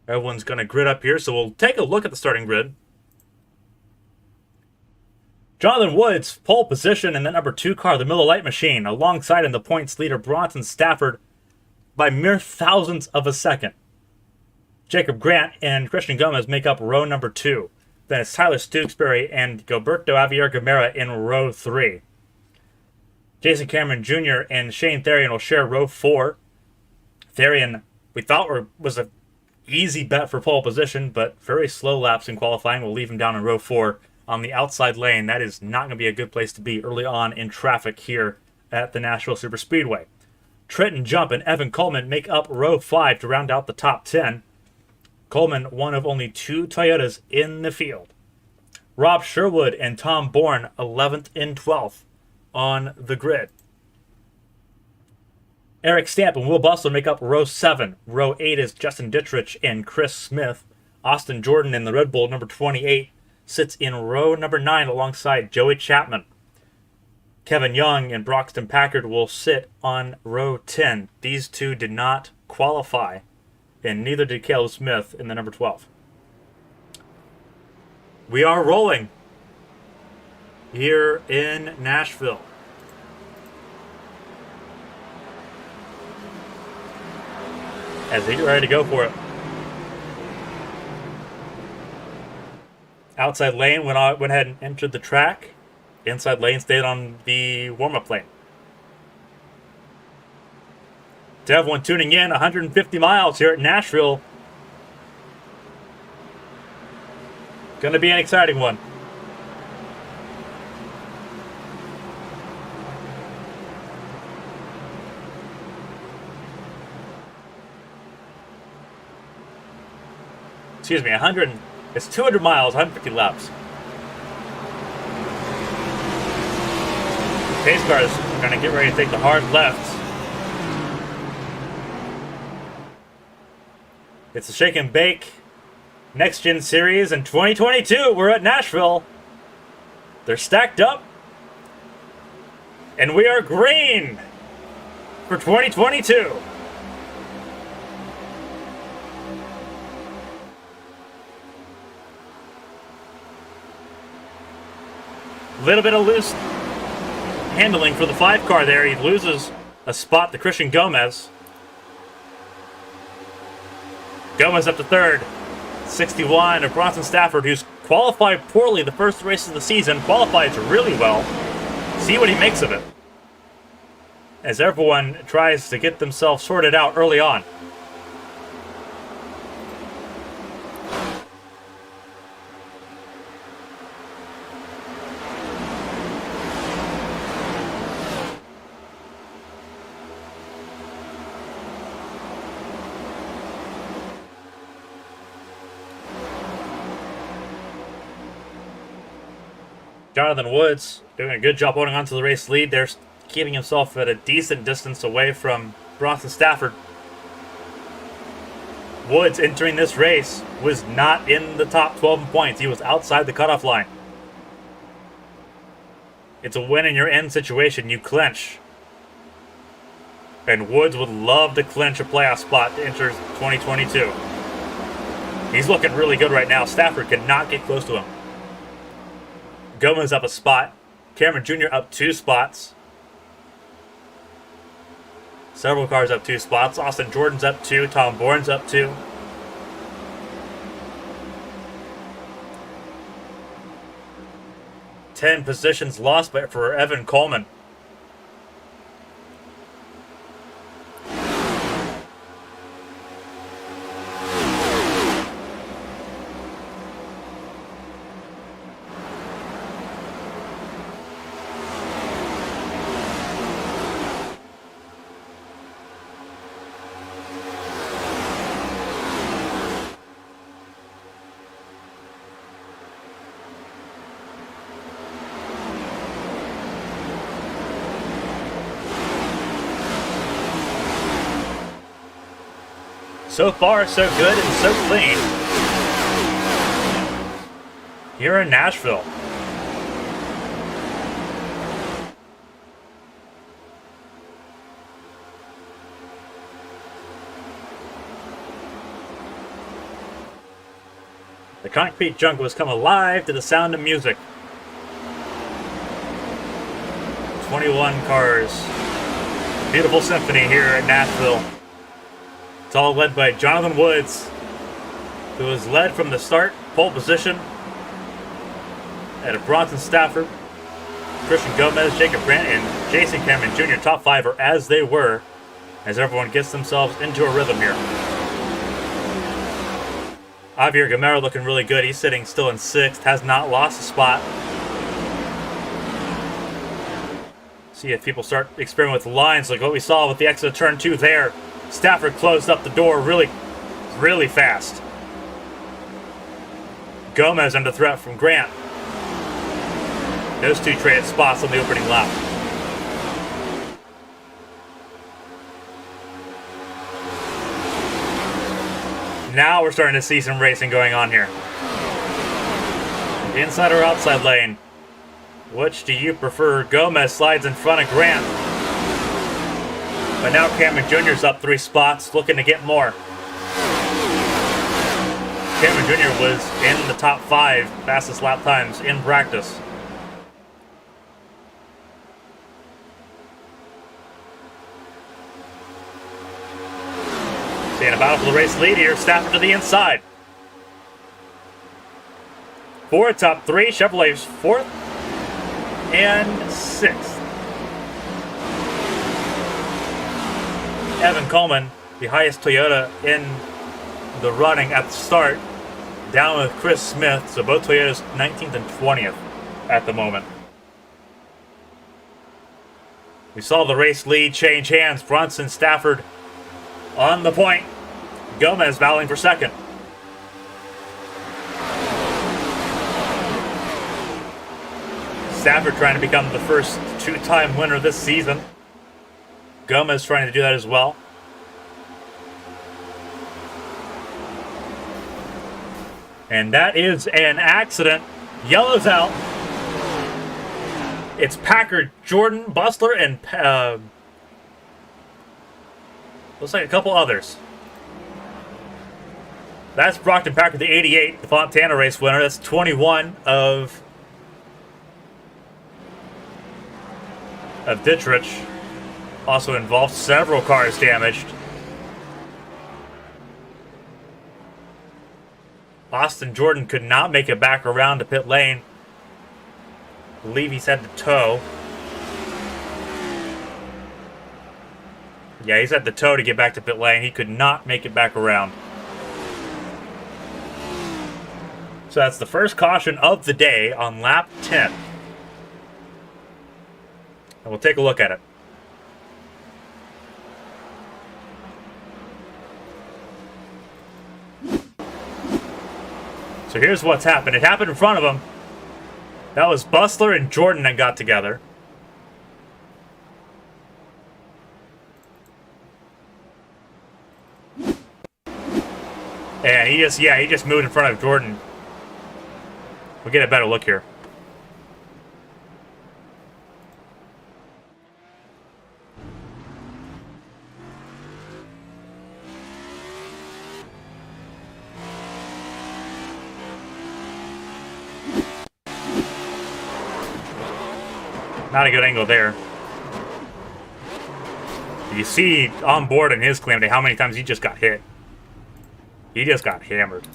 Everyone's going to grid up here, so we'll take a look at the starting grid. Jonathan Woods, pole position in the number 2 car, the Miller Lite Machine, alongside in the points leader Bronson Stafford by mere thousandths of a second. Jacob Grant and Christian Gomez make up row number 2. Then it's Tyler Stooksbury and Gilberto Javier-Gomera in row 3. Jason Cameron Jr. and Shane Therrien will share row 4. Therrien, we thought was an easy bet for pole position, but very slow laps in qualifying will leave him down in row 4 on the outside lane. That is not going to be a good place to be early on in traffic here at the Nashville Superspeedway. Trenton Jump and Evan Coleman make up row 5 to round out the top 10. Coleman, one of only 2 Toyotas in the field. Rob Sherwood and Tom Bourne, 11th and 12th on the grid. Eric Stamp and Will Bussler make up row 7. Row 8 is Justin Dittrich and Chris Smith. Austin Jordan in the Red Bull, number 28, sits in row number 9 alongside Joey Chapman. Kevin Young and Brockton Packard will sit on row 10. These two did not qualify, and neither did Caleb Smith in the number 12. We are rolling here in Nashville. As they get ready to go for it. Outside lane went ahead and entered the track. Inside lane stayed on the warm-up lane. To everyone tuning in, 150 miles here at Nashville. Gonna be an exciting one. Excuse me, it's 200 miles, 150 laps. Pace cars are going to get ready to take the hard left. It's a shake and bake Next Gen Series in 2022. We're at Nashville. They're stacked up. And we are green for 2022. Little bit of loose handling for the 5 car there. He loses a spot to Christian Gomez. Gomez up to 3rd. 61 of Bronson Stafford, who's qualified poorly the first race of the season, qualifies really well. See what he makes of it. As everyone tries to get themselves sorted out early on. Jonathan Woods doing a good job holding on to the race lead. They're keeping himself at a decent distance away from Bronson Stafford. Woods entering this race was not in the top 12 in points. He was outside the cutoff line. It's a win in your end situation. You clinch. And Woods would love to clinch a playoff spot to enter 2022. He's looking really good right now. Stafford could not get close to him. Gomez up a spot. Cameron Jr. up 2 spots. Several cars up 2 spots. Austen Jordan's up 2. Tom Bourne's up 2. Ten positions lost for Evan Coleman. So far, so good and so clean here in Nashville. The concrete jungle has come alive to the sound of music. 21 cars. Beautiful symphony here at Nashville. It's all led by Jonathan Woods, who was led from the start, pole position, at a Bronson Stafford. Christian Gomez, Jacob Grant, and Jason Carmen Jr. top 5 are as they were, as everyone gets themselves into a rhythm here. Javier-Gomera looking really good. He's sitting still in 6th, has not lost a spot. See if people start experimenting with lines like what we saw with the exit of turn 2 there. Stafford closed up the door really, really fast. Gomez under threat from Grant. Those two traded spots on the opening lap. Now we're starting to see some racing going on here. Inside or outside lane? Which do you prefer? Gomez slides in front of Grant. But now Cameron Jr.'s up 3 spots, looking to get more. Cameron Jr. was in the top 5 fastest lap times in practice. Seeing a battle for the race lead here. Stafford to the inside. Ford top 3. Chevrolet's 4th and 6th. Evan Coleman, the highest Toyota in the running at the start, down with Chris Smith. So both Toyotas 19th and 20th at the moment. We saw the race lead change hands. Bronson, Stafford on the point. Gomez battling for 2nd. Stafford trying to become the first 2-time winner this season. Gomez trying to do that as well. And that is an accident. Yellow's out. It's Packard, Jordan, Bussler, and looks like a couple others. That's Brockton Packard, the 88, the Fontana race winner. That's 21 of Dittrich. Also involved, several cars damaged. Austen Jordan could not make it back around to pit lane. I believe he's had the tow. Yeah, he's had the tow to get back to pit lane. He could not make it back around. So that's the first caution of the day on lap 10. And we'll take a look at it. So here's what's happened. It happened in front of him. That was Bussler and Jordan that got together. And he just moved in front of Jordan. We'll get a better look here. Not a good angle there. You see on board in his claim to how many times he just got hit. He just got hammered.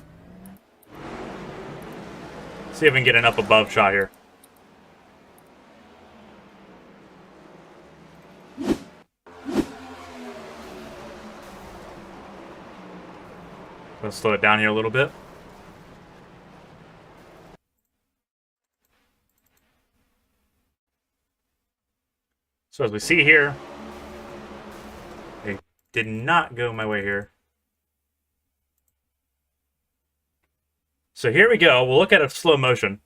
See if we can get an up above shot here. Let's slow it down here a little bit. So as we see here, it did not go my way here. So here we go. We'll look at it slow motion.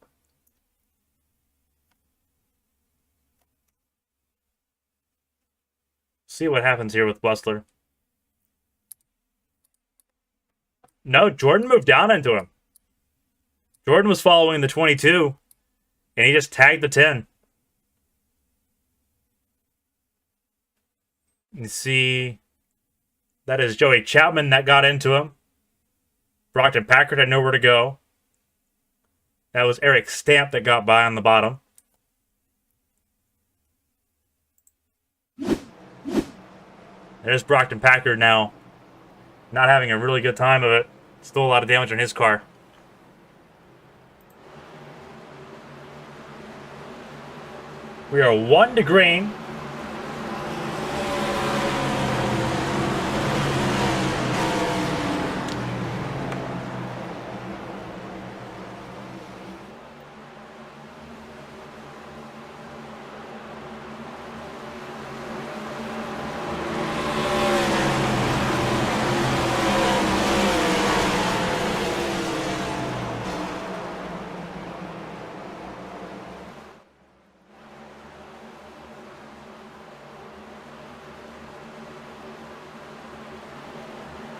See what happens here with Bussler. No, Jordan moved down into him. Jordan was following the 22, and he just tagged the 10. You see, that is Joey Chapman that got into him. Brockton Packard had nowhere to go. That was Eric Stamp that got by on the bottom. There's Brockton Packard now. Not having a really good time of it. Still a lot of damage on his car. We are 1 to green.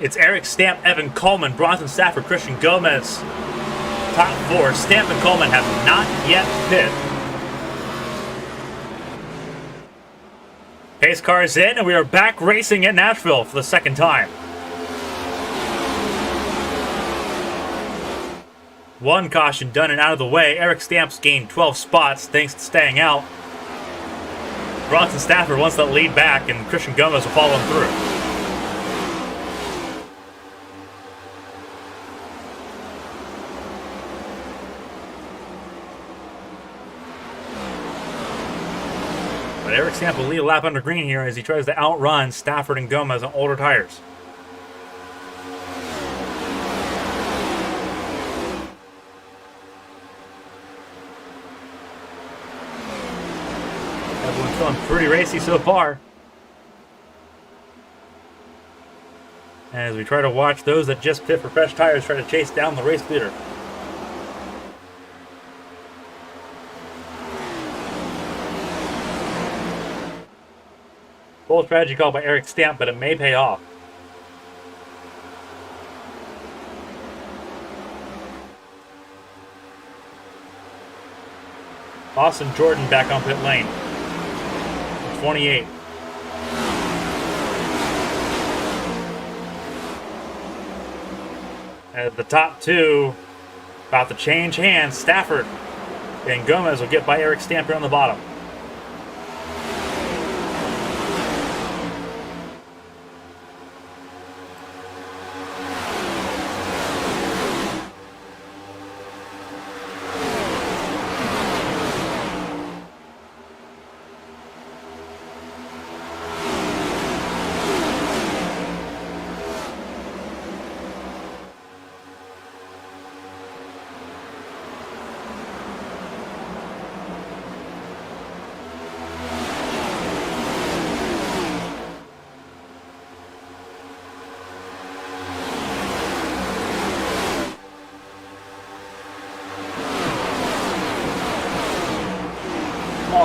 It's Eric Stamp, Evan Coleman, Bronson, Stafford, Christian Gomez. Top 4. Stamp and Coleman have not yet pit. Pace car is in, and we are back racing at Nashville for the second time. One caution done and out of the way. Eric Stamp's gained 12 spots thanks to staying out. Bronson Stafford wants that lead back, and Christian Gomez will follow him through. Eric Stamp will lead a lap under green here as he tries to outrun Stafford and Gomez on older tires. Everyone's feeling pretty racy so far. As we try to watch those that just pit for fresh tires try to chase down the race leader. Bold strategy called by Eric Stamp, but it may pay off. Austen Jordan back on pit lane. 28. At the top 2, about to change hands. Stafford and Gomez will get by Eric Stamp here on the bottom.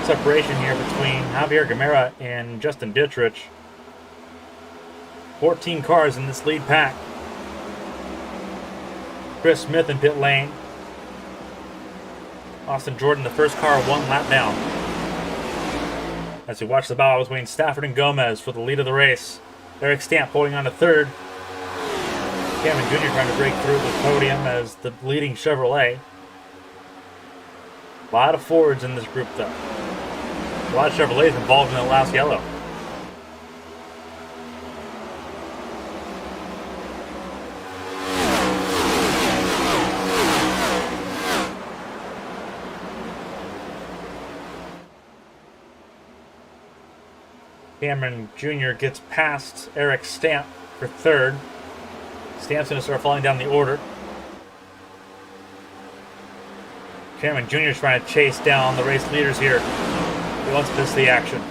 Separation here between Javier-Gomera and Justin Dittrich. 14 cars in this lead pack. Chris Smith in pit lane. Austen Jordan, the first car, 1 lap down. As we watch the battle between Stafford and Gomez for the lead of the race. Eric Stamp holding on to third. Carmen Jr. trying to break through the podium as the leading Chevrolet. A lot of Fords in this group though. A lot of Chevrolets involved in the last yellow. Cameron Jr. gets past Eric Stamp for third. Stamp's going to start falling down the order. Cameron Jr. is trying to chase down the race leaders here. He wants to miss the action.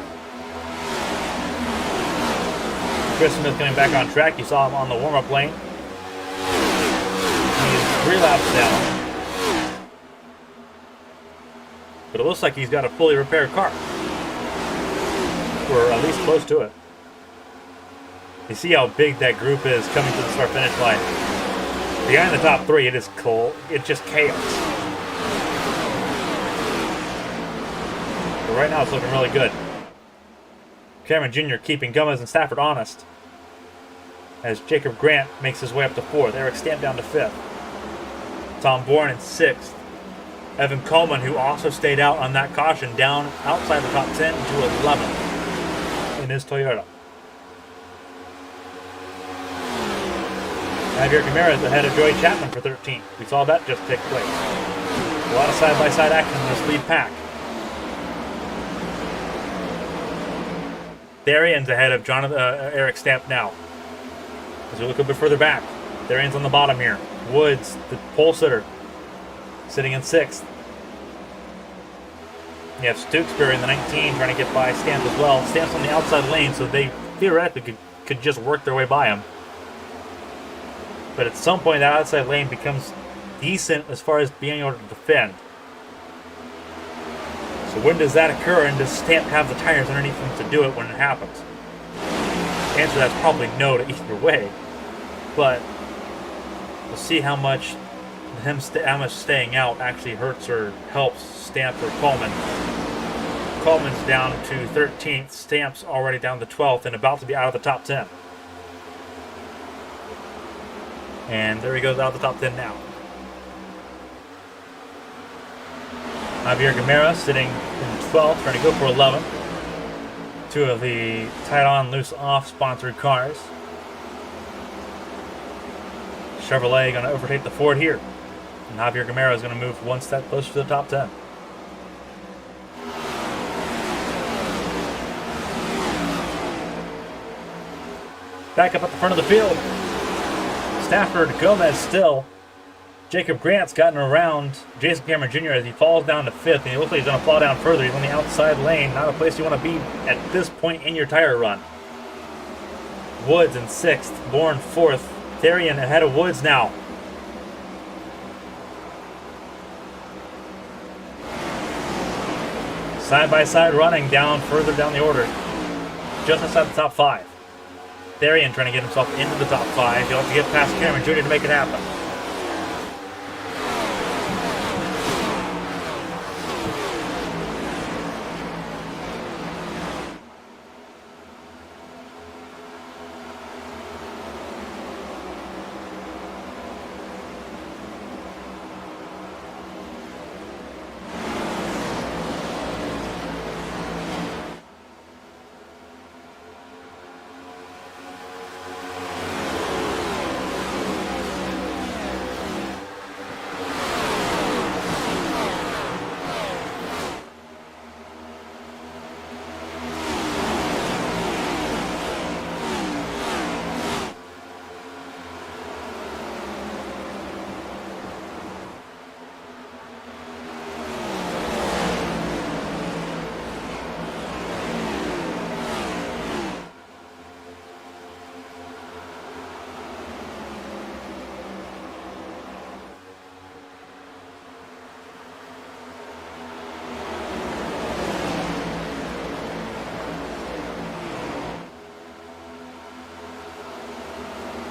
Chris Smith coming back on track. You saw him on the warm-up lane. He's 3 laps down. But it looks like he's got a fully repaired car. Or at least close to it. You see how big that group is coming to the start-finish line. Behind the top 3, it is cold. It's just chaos. But right now it's looking really good. Cameron Jr. keeping Gomez and Stafford honest. As Jacob Grant makes his way up to 4th. Eric Stamp down to 5th. Tom Bourne in 6th. Evan Coleman, who also stayed out on that caution, down outside the top 10 to 11 in his Toyota. Javier-Gomera is ahead of Joey Chapman for 13. We saw that just take place. A lot of side-by-side action in this lead pack. Therrien's ahead of Eric Stamp now. As we look a bit further back, Therrien's on the bottom here. Woods, the pole sitter, sitting in 6th. You have Stooksbury in the 19 trying to get by Stamp as well. Stamp's on the outside lane, so they theoretically could just work their way by him. But at some point, that outside lane becomes decent as far as being able to defend. So when does that occur, and does Stamp have the tires underneath him to do it when it happens? The answer to that's probably no to either way. But we'll see how much staying out actually hurts or helps Stamp or Coleman. Coleman's down to 13th. Stamp's already down to 12th and about to be out of the top 10. And there he goes out of the top 10 now. Javier-Gomera sitting in 12th, trying to go for 11th. Two of the tight on, loose off sponsored cars. Chevrolet going to overtake the Ford here. And Javier-Gomera is going to move one step closer to the top 10. Back up at the front of the field. Stafford, Gomez still. Jacob Grant's gotten around Jason Cameron Jr. as he falls down to 5th, and he looks like he's going to fall down further. He's on the outside lane, not a place you want to be at this point in your tire run. Woods in 6th, Bourne 4th. Therrien ahead of Woods now. Side-by-side running down further down the order. Just outside the top 5. Therrien trying to get himself into the top 5. He'll have to get past Cameron Jr. to make it happen.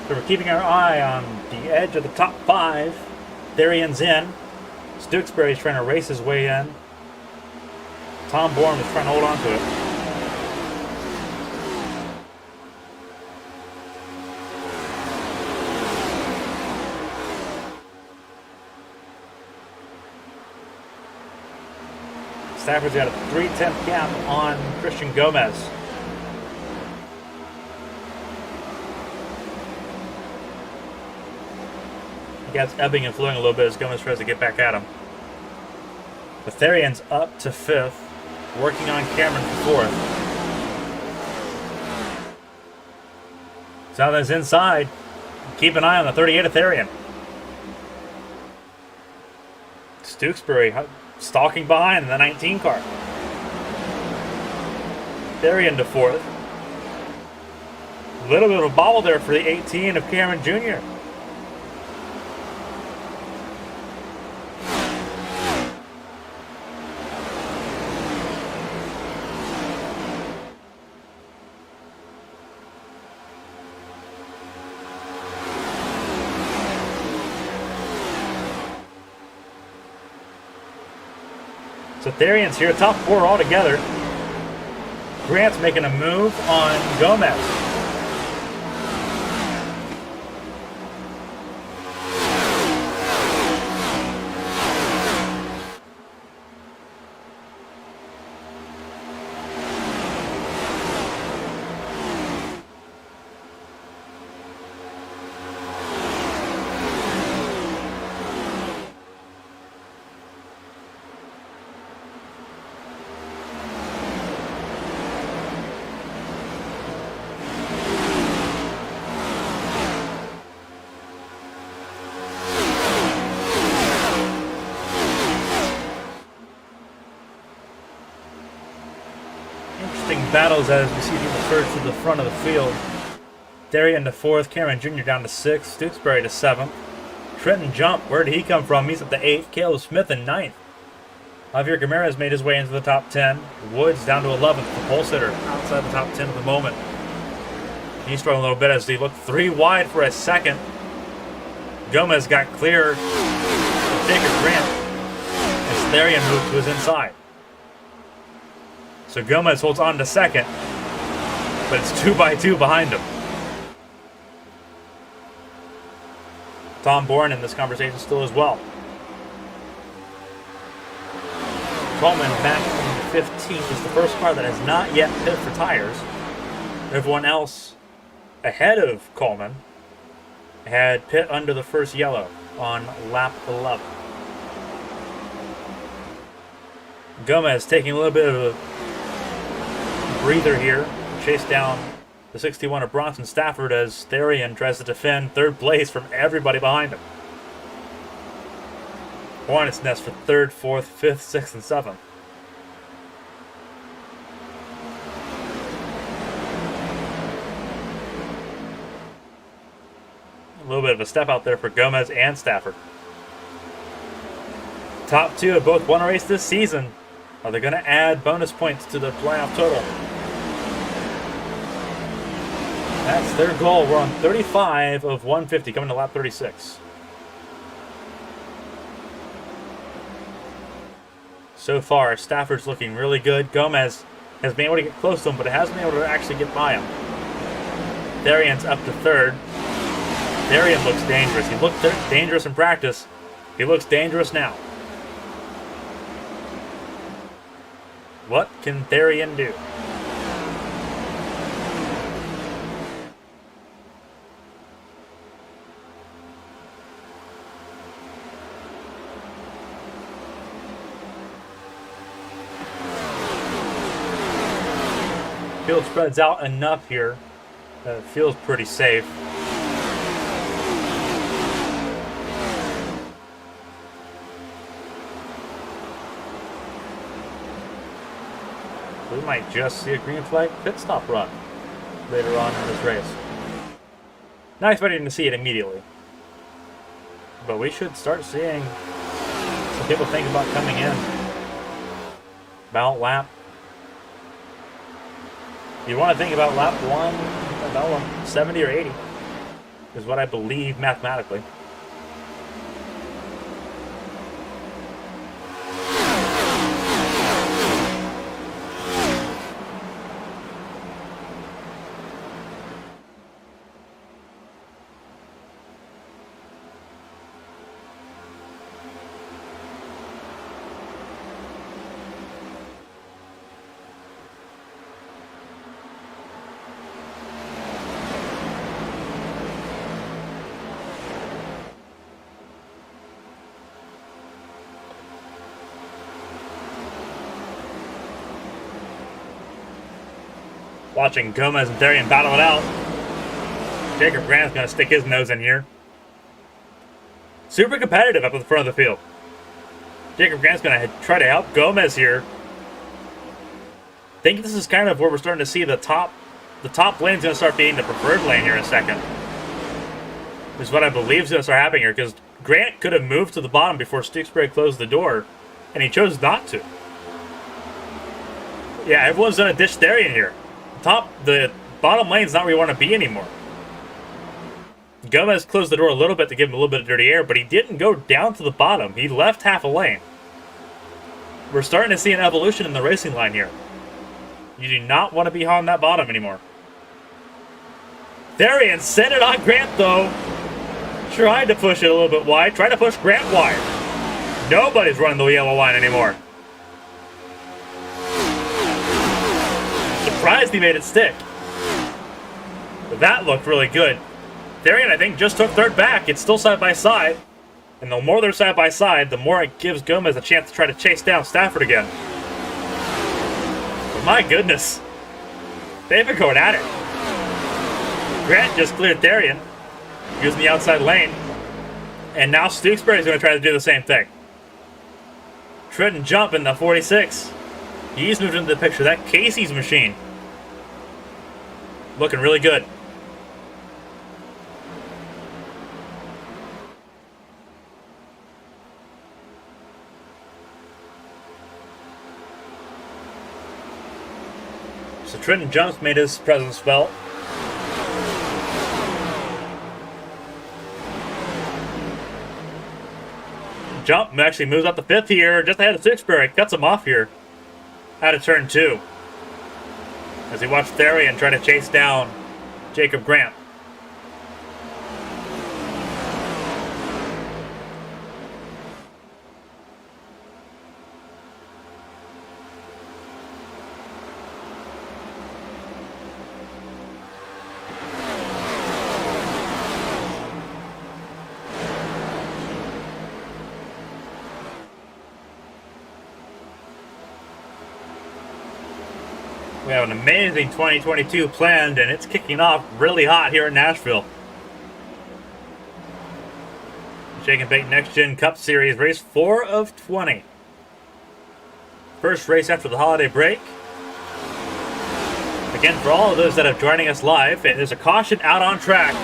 So we're keeping our eye on the edge of the top 5. Therrien's in. Stooksbury's trying to race his way in. Tom Bourne is trying to hold on to it. Stafford's got a 3/10 gap on Christian Gomez. The gap's ebbing and flowing a little bit as Gomez tries to get back at him. But Therrien's up to 5th, working on Cameron for 4th. Southern's inside. Keep an eye on the 38 of Therrien. Stooksbury stalking behind in the 19 car. Therrien to 4th. A little bit of a bobble there for the 18 of Cameron Jr. So Therrien's here, top 4 altogether. Grant's making a move on Gomez. battles as we see people surge to the front of the field. Therrien to 4th, Carmen Jr. down to 6th, Stooksbury to 7th. Trenton jump, where did he come from? He's at the 8th, Caleb Smith in 9th. Javier-Gomera has made his way into the top 10. Woods down to 11th, the pole sitter outside the top 10 at the moment. He's struggling a little bit as he looked 3 wide for a second. Gomez got clear of Jacob Grant as Therrien moved to his inside. So Gomez holds on to 2nd, but it's 2 by 2 behind him. Tom Bourne in this conversation still as well. Coleman back in 15th is the first car that has not yet pit for tires. Everyone else ahead of Coleman had pit under the first yellow on lap 11. Gomez taking a little bit of a breather here, chase down the 61 of Bronson Stafford as Therrien tries to defend 3rd place from everybody behind him. Hornet's nest for 3rd, 4th, 5th, 6th, and 7th. A little bit of a step out there for Gomez and Stafford. Top 2 have both won a race this season. Are they going to add bonus points to the playoff total? That's their goal. We're on 35 of 150, coming to lap 36. So far, Stafford's looking really good. Gomez has been able to get close to him, but it hasn't been able to actually get by him. Therrien's up to 3rd. Therrien looks dangerous. He looked dangerous in practice. He looks dangerous now. What can Therrien do? Field spreads out enough here. Feels pretty safe. We might just see a green flag pit stop run later on in this race. Not expecting to see it immediately, but we should start seeing some people think about coming in. About lap. You want to think about lap 1, about 70 or 80 is what I believe mathematically. Watching Gomez and Therrien battle it out. Jacob Grant's going to stick his nose in here. Super competitive up at the front of the field. Jacob Grant's going to try to help Gomez here. I think this is kind of where we're starting to see the top lane's going to start being the preferred lane here in a second. This is what I believe is going to start happening here, because Grant could have moved to the bottom before Stooksbury closed the door, and he chose not to. Yeah, everyone's going to ditch Therrien here. The bottom lane's not where you want to be anymore. Gomez closed the door a little bit to give him a little bit of dirty air, but he didn't go down to the bottom. He left half a lane. We're starting to see an evolution in the racing line here. You do not want to be on that bottom anymore. Therrien sent it on Grant, though. Tried to push it a little bit wide. Tried to push Grant wide. Nobody's running the yellow line anymore. Surprised he made it stick. But that looked really good. Therrien, I think, just took 3rd back. It's still side by side. And the more they're side by side, the more it gives Gomez a chance to try to chase down Stafford again. But my goodness. They've been going at it. Grant just cleared Therrien using the outside lane. And now Stooksbury is going to try to do the same thing. Trenton jump in the 46. He's moved into the picture. That Casey's machine Looking really good. So Trenton jumps, made his presence felt. Jump actually moves up the 5th here, just ahead of Stooksbury. Cuts him off here out of turn 2. As he watched Therrien try to chase down Jacob Grant. We have an amazing 2022 planned, and it's kicking off really hot here in Nashville. Shake and Bake Next Gen Cup Series, race 4 of 20. First race after the holiday break. Again, for all of those that are joining us live, there's a caution out on track.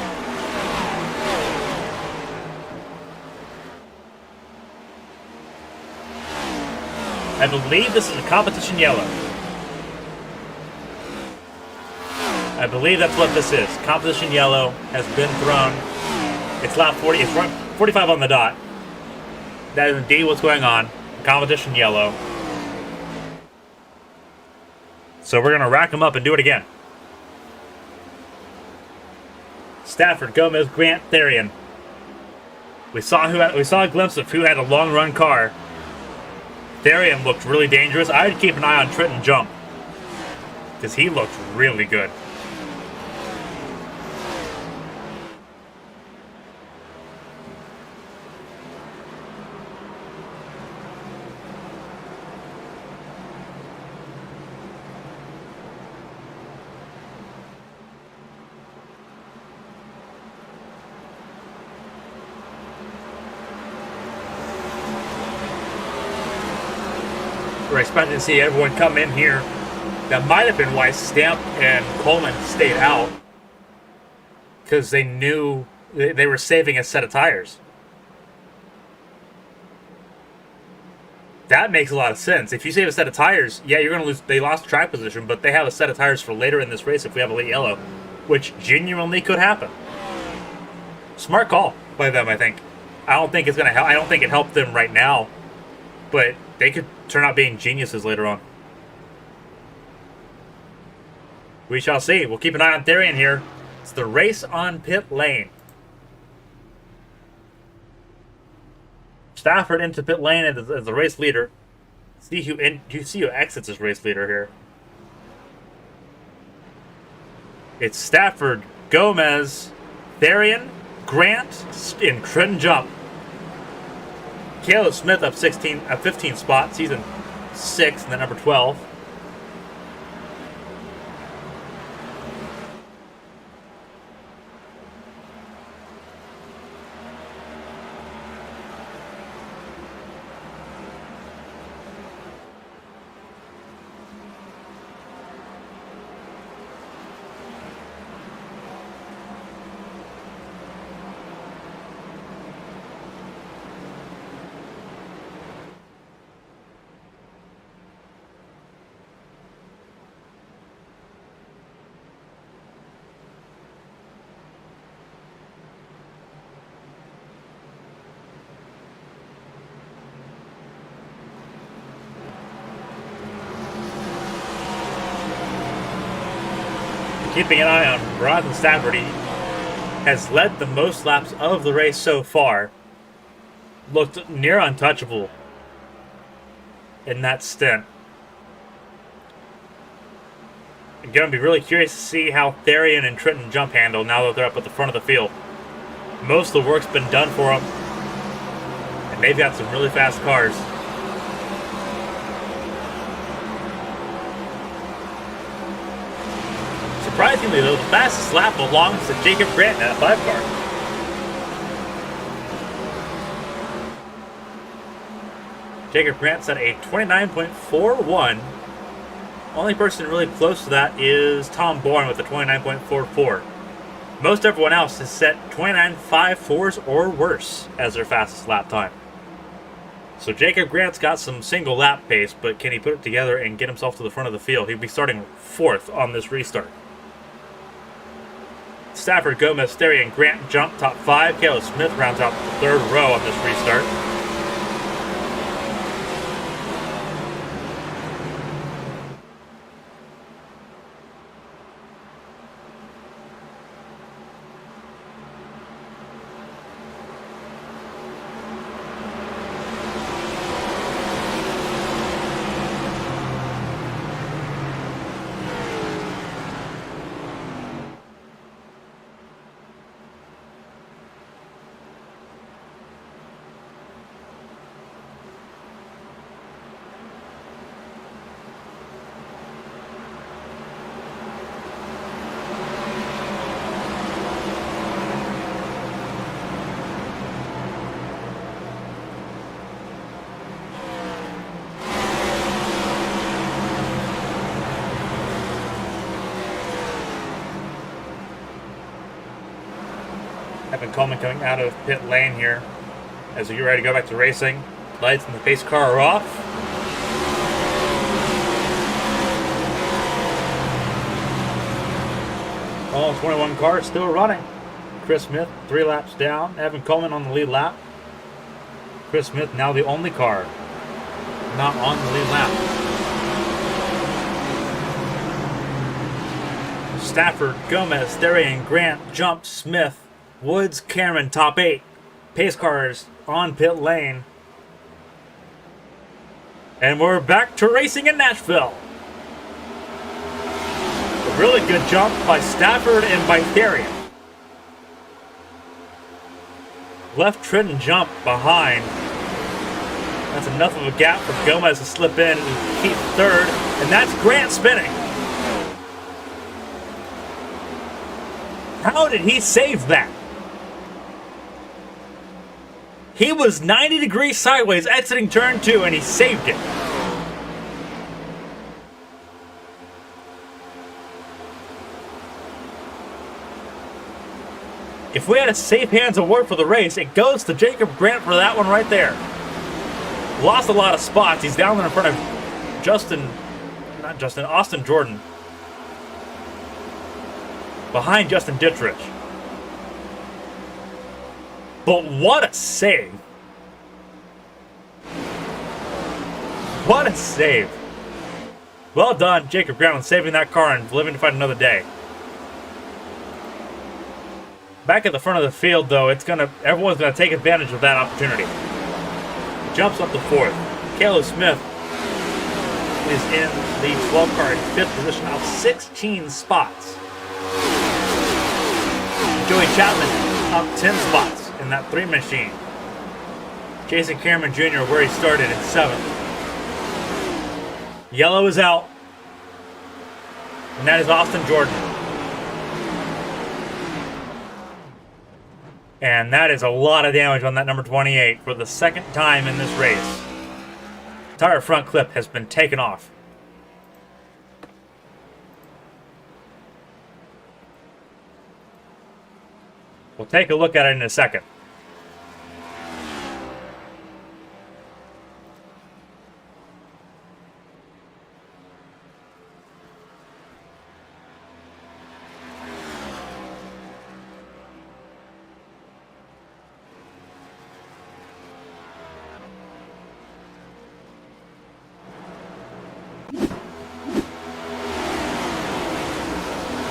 I believe this is a competition yellow. I believe that's what this is. Competition yellow has been thrown. It's lap 40. It's 45 on the dot. That is indeed what's going on. Competition yellow. So we're going to rack them up and do it again. Stafford, Gomez, Grant, Therrien. We saw a glimpse of who had a long run car. Therrien looked really dangerous. I'd keep an eye on Trenton jump, because he looked really good. We're expecting to see everyone come in here. That might have been why Stamp and Coleman stayed out, because they knew they were saving a set of tires. That makes a lot of sense. If you save a set of tires, yeah, you're going to lose. They lost track position, but they have a set of tires for later in this race if we have a late yellow, which genuinely could happen. Smart call by them, I think. I don't think it's going to help. I don't think it helped them right now, but they could turn out being geniuses later on. We shall see. We'll keep an eye on Therrien here. It's the race on pit lane. Stafford into pit lane as the race leader. You see who exits as race leader here. It's Stafford, Gomez, Therrien, Grant, and Trenton jump. Caleb Smith up 15 spots. He's in 6th and then number 12. Keeping an eye on Bronson Stafford, he has led the most laps of the race so far. Looked near untouchable in that stint. I'm going to be really curious to see how Therrien and Trenton jump handle now that they're up at the front of the field. Most of the work's been done for them, and they've got some really fast cars. Surprisingly, though, the fastest lap belongs to Jacob Grant in that 5 car. Jacob Grant set a 29.41 Only person really close to that is Tom Bourne with a 29.44. Most everyone else has set 29.54s or worse as their fastest lap time. So Jacob Grant's got some single lap pace, but can he put it together and get himself to the front of the field? He'd be starting 4th on this restart. Stafford, Gomez, Therrien, Grant jump top 5. Caleb Smith rounds out the 3rd row on this restart. Coleman coming out of pit lane here as we get ready to go back to racing. Lights and the pace car are off. All 21 cars still running. Chris Smith 3 laps down. Evan Coleman on the lead lap. Chris Smith now the only car not on the lead lap. Stafford, Gomez, Therrien, Grant, Jump, Smith, Woods, Carmen, top 8. Pace cars on pit lane. And we're back to racing in Nashville. A really good jump by Stafford and by Therrien. Left Trenton jump behind. That's enough of a gap for Gomez to slip in and keep 3rd. And that's Grant spinning. How did he save that? He was 90 degrees sideways exiting turn 2 and he saved it. If we had a safe hands award for the race, it goes to Jacob Grant for that one right there. Lost a lot of spots. He's down there in front of Austen Jordan. Behind Justin Dittrich. But what a save. What a save. Well done, Jacob Grant, on saving that car and living to fight another day. Back at the front of the field, though, everyone's gonna take advantage of that opportunity. Jumps up to 4th. Caleb Smith is in the 12 car in 5th position, out 16 spots. Joey Chapman up 10 spots in that 3 machine. Jason Carmen Jr. where he started in 7th. Yellow is out. And that is Austen Jordan. And that is a lot of damage on that number 28 for the 2nd time in this race. Entire front clip has been taken off. We'll take a look at it in a second.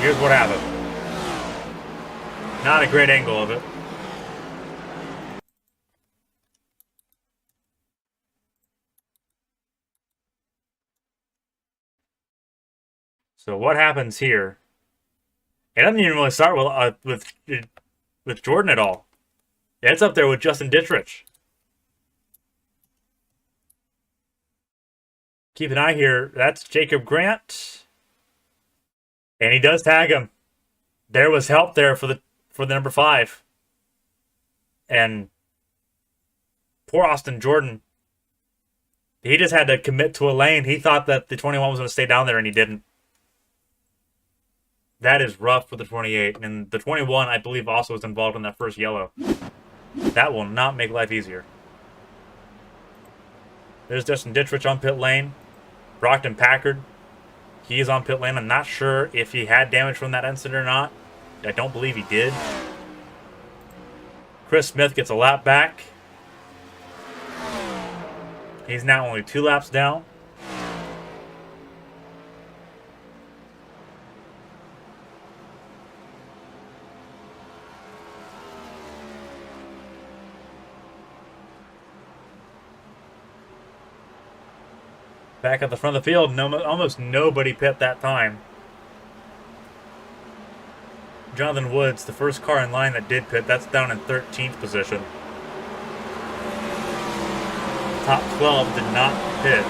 Here's what happened. Not a great angle of it. So what happens here? It doesn't even really start with Jordan at all. It's up there with Justin Dittrich. Keep an eye here. That's Jacob Grant. And he does tag him. There was help there for the number 5. And poor Austen Jordan He just had to commit to a lane. He thought that the 21 was going to stay down there, and he didn't. That is rough for the 28. And the 21, I believe, also was involved in that first yellow. That will not make life easier. There's Justin Dittrich on pit lane. Brockton Packard. He is on pit lane. I'm not sure if he had damage from that incident or not. I don't believe he did. Chris Smith gets a lap back. He's now only 2 laps down. Back at the front of the field, almost nobody pit that time. Jonathan Woods, the first car in line that did pit, that's down in 13th position. Top 12 did not pit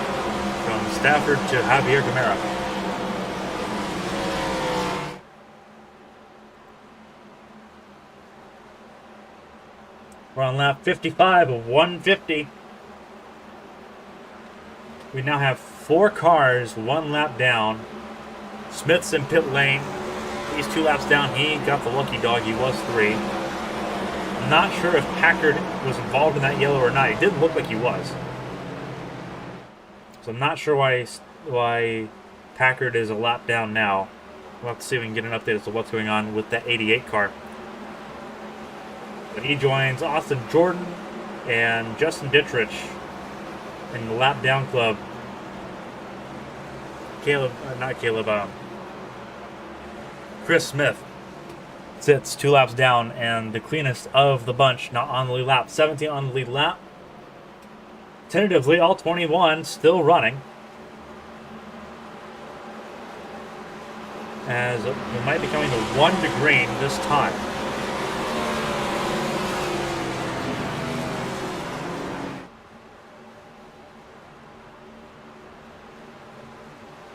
from Stafford to Javier-Gomera. We're on lap 55 of 150. We now have 4 cars, 1 lap down. Smith's in pit lane. He's 2 laps down. He got the lucky dog. He was 3. I'm not sure if Packard was involved in that yellow or not. It did look like he was. So I'm not sure why Packard is a lap down now. We'll have to see if we can get an update as to what's going on with that 88 car. But he joins Austen Jordan and Justin Dittrich in the lap down club. Chris Smith sits 2 laps down and the cleanest of the bunch, not on the lead lap. 17 on the lead lap. Tentatively, all 21 still running. As we might be coming to 1 to green this time.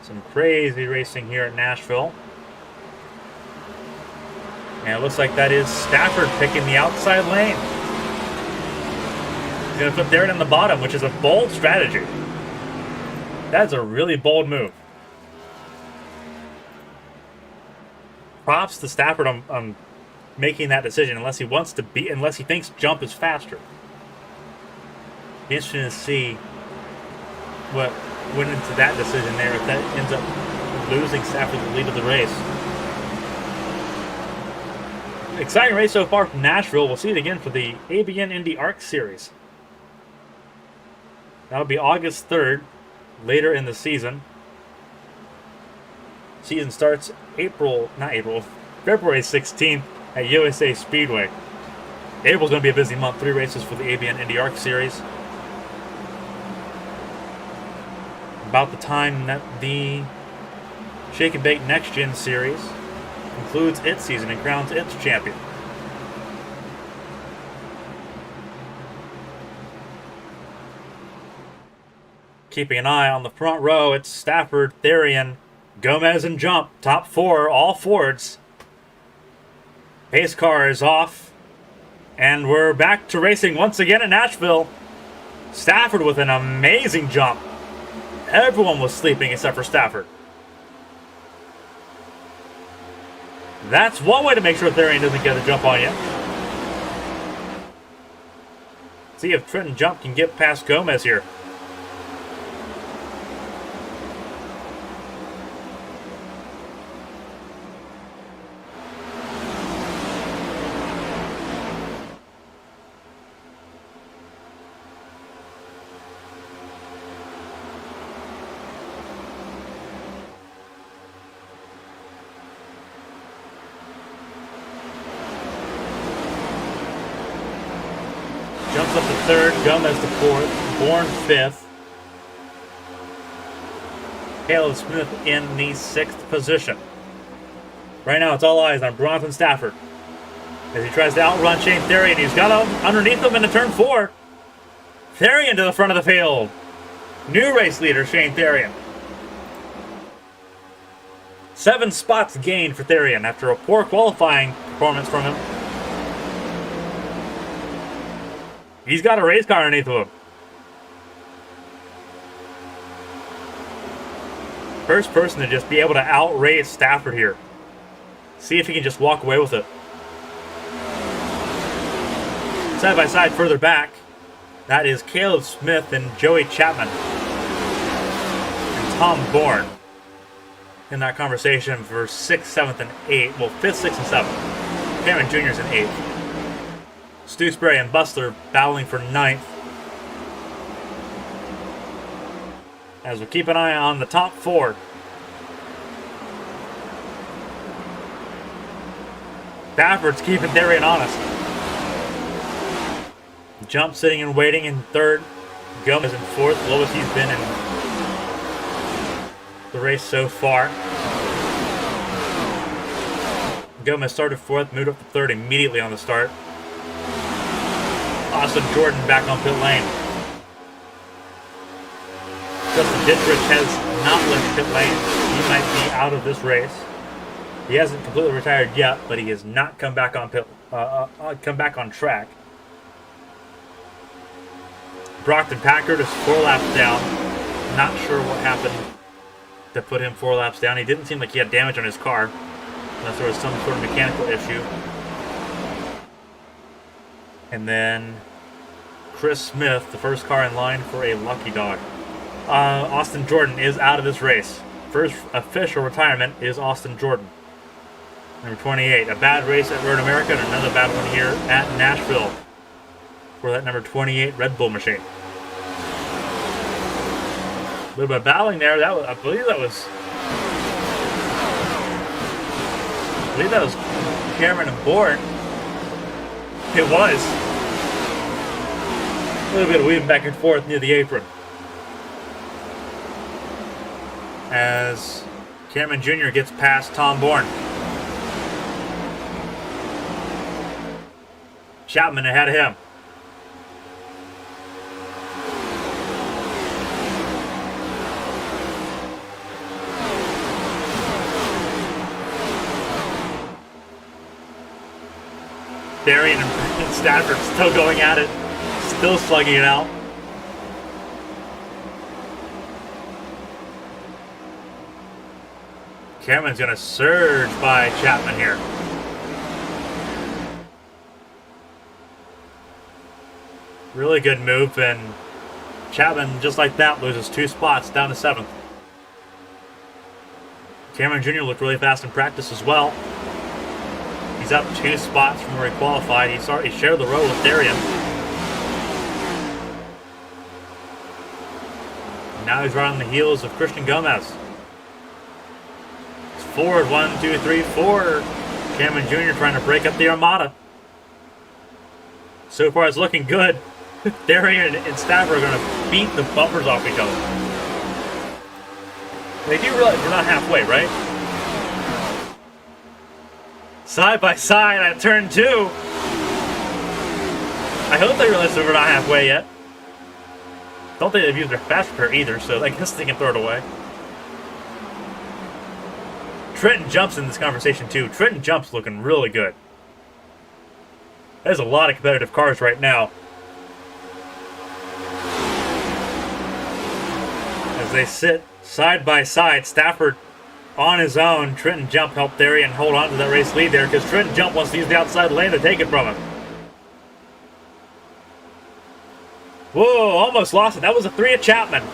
Some crazy racing here at Nashville. And it looks like that is Stafford picking the outside lane. He's going to put Therrien in the bottom, which is a bold strategy. That's a really bold move. Props to Stafford on making that decision, unless he thinks jump is faster. Be interesting to see what went into that decision there, if that ends up losing Stafford the lead of the race. Exciting race so far from Nashville. We'll see it again for the ABN Indy ARC Series. That'll be August 3rd, later in the season. Season starts February 16th at USA Speedway. April's going to be a busy month. 3 races for the ABN Indy ARC Series. About the time that the Shake and Bake Next Gen Series concludes its season and crowns its champion. Keeping an eye on the front row, it's Stafford, Therrien, Gomez, and Jump. Top 4, all Fords. Pace car is off. And we're back to racing once again at Nashville. Stafford with an amazing jump. Everyone was sleeping except for Stafford. That's one way to make sure Therrien doesn't get a jump on you. See if Trenton Jump can get past Gomez here. Jumps up to 3rd, Gomez to 4th, Bourne 5th. Caleb Smith in the 6th position. Right now it's all eyes on Bronson Stafford as he tries to outrun Shane Therrien. He's got underneath him into turn 4. Therrien to the front of the field. New race leader Shane Therrien. 7 spots gained for Therrien after a poor qualifying performance from him. He's got a race car underneath of him. First person to just be able to outrace Stafford here. See if he can just walk away with it. Side by side further back, that is Caleb Smith and Joey Chapman. And Tom Bourne in that conversation for 6th, 7th, and 8th. Well, 5th, 6th, and 7th. Cameron Jr.'s in 8th. Stooksbury and Bussler battling for 9th. As we keep an eye on the top 4. Stafford's keeping Therrien honest. Jump sitting and waiting in 3rd. Gomez in 4th, lowest he's been in the race so far. Gomez started 4th, moved up to 3rd immediately on the start. Austen Jordan back on pit lane. Justin Dittrich has not left pit lane. He might be out of this race. He hasn't completely retired yet, but he has not come back on track. Brockton Packard is 4 laps down. Not sure what happened to put him 4 laps down. He didn't seem like he had damage on his car, unless there was some sort of mechanical issue. And then Chris Smith, the first car in line for a lucky dog. Austen Jordan is out of this race. First official retirement is Austen Jordan. Number 28. A bad race at Road America and another bad one here at Nashville for that number 28 Red Bull machine. A little bit of battling there. That was, I believe that was Carmen and Bourne. It was. A little bit of weaving back and forth near the apron. As Cameron Jr. gets past Tom Bourne. Chapman ahead of him. Therrien and Stafford still going at it. Still slugging it out. Cameron's going to surge by Chapman here. Really good move, and Chapman, just like that, loses 2 spots down to 7th. Cameron Jr. looked really fast in practice as well. He's up 2 spots from where he qualified. He shared the road with Therrien. Now he's right on the heels of Christian Gomez. It's forward, 1, 2, 3, 4. Cameron Jr. trying to break up the Armada. So far it's looking good. Therrien and Stafford are going to beat the bumpers off each other. They do realize we're not halfway, right? Side by side at turn 2. I hope they realize that we're not halfway yet. Don't think they've used their fast repair either, so I guess they can throw it away. Trenton jumps in this conversation too. Trenton jumps looking really good. There's a lot of competitive cars right now. As they sit side by side, Stafford on his own. Trenton Jump helped Therrien hold on to that race lead there because Trenton Jump wants to use the outside lane to take it from him. Whoa, almost lost it. That was a 3 at Chapman.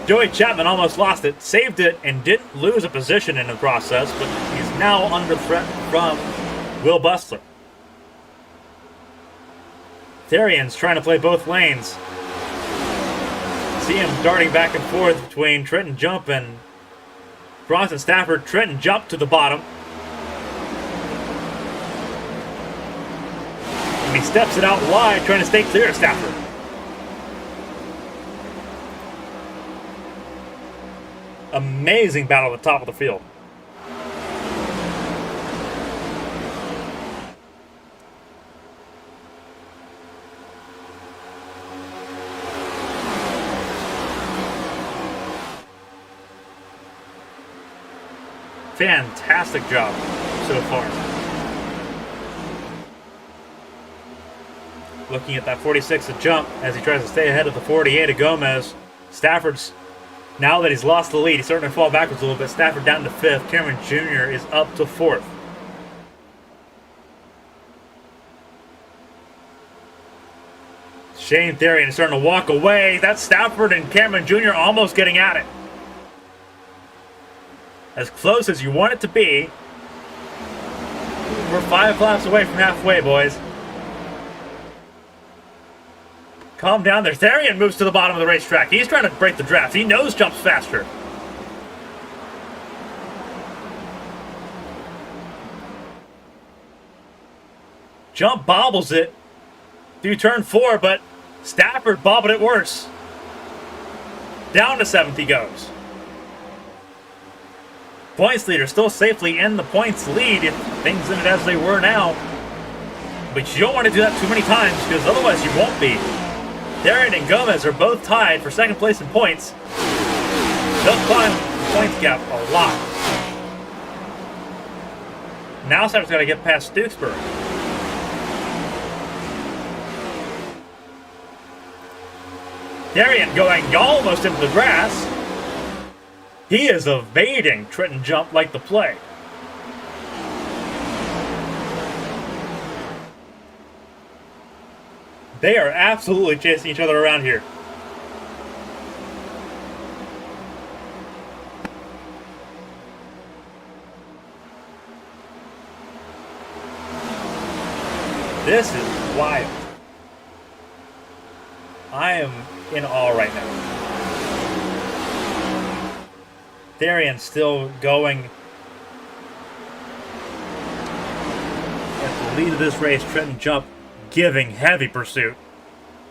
Joey Chapman almost lost it, saved it, and didn't lose a position in the process, but he's now under threat from Will Bussler. Therrien's trying to play both lanes. See him darting back and forth between Trenton Jump and Bronson Stafford. Trenton Jump to the bottom. And he steps it out wide, trying to stay clear of Stafford. Amazing battle at the top of the field. Fantastic job so far. Looking at that 46 at Jump as he tries to stay ahead of the 48 of Gomez. Stafford's Now that he's lost the lead, he's starting to fall backwards a little bit. Stafford down to 5th. Cameron Jr. is up to 4th. Therrien is starting to walk away. That's Stafford and Cameron Jr. almost getting at it. As close as you want it to be. We're 5 laps away from halfway, boys. Calm down there. Therrien moves to the bottom of the racetrack. He's trying to break the draft. He knows jumps faster. Jump bobbles it through turn 4, but Stafford bobbled it worse. Down to 7th he goes. Points leader still safely in the points lead if things ended as they were now. But you don't want to do that too many times because otherwise you won't be. Therrien and Gomez are both tied for 2nd place in points. They'll climb the points gap a lot. Now Stafford's got to get past Stooksbury. Therrien going almost into the grass. He is evading Trenton jump like the play. They are absolutely chasing each other around here. This is wild. I am in awe right now. Therrien still going at the lead of this race. Trenton jump giving heavy pursuit.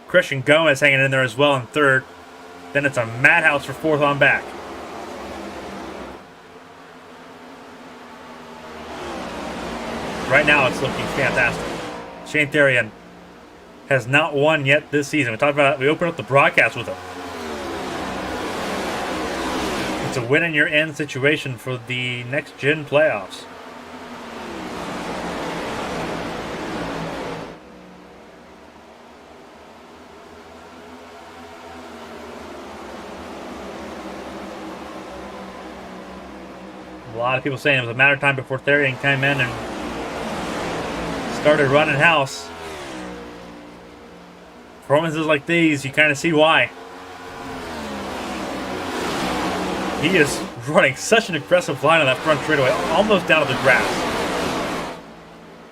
Christian Gomez hanging in there as well in 3rd. Then it's a madhouse for 4th on back. Right now it's looking fantastic. Therrien has not won yet this season. We talked about it. We opened up the broadcast with him. It's a win in your end situation for the next gen playoffs. A lot of people saying it was a matter of time before Therrien came in and started running house. Performances like these, you kind of see why. He is running such an impressive line on that front straightaway, almost down to the grass.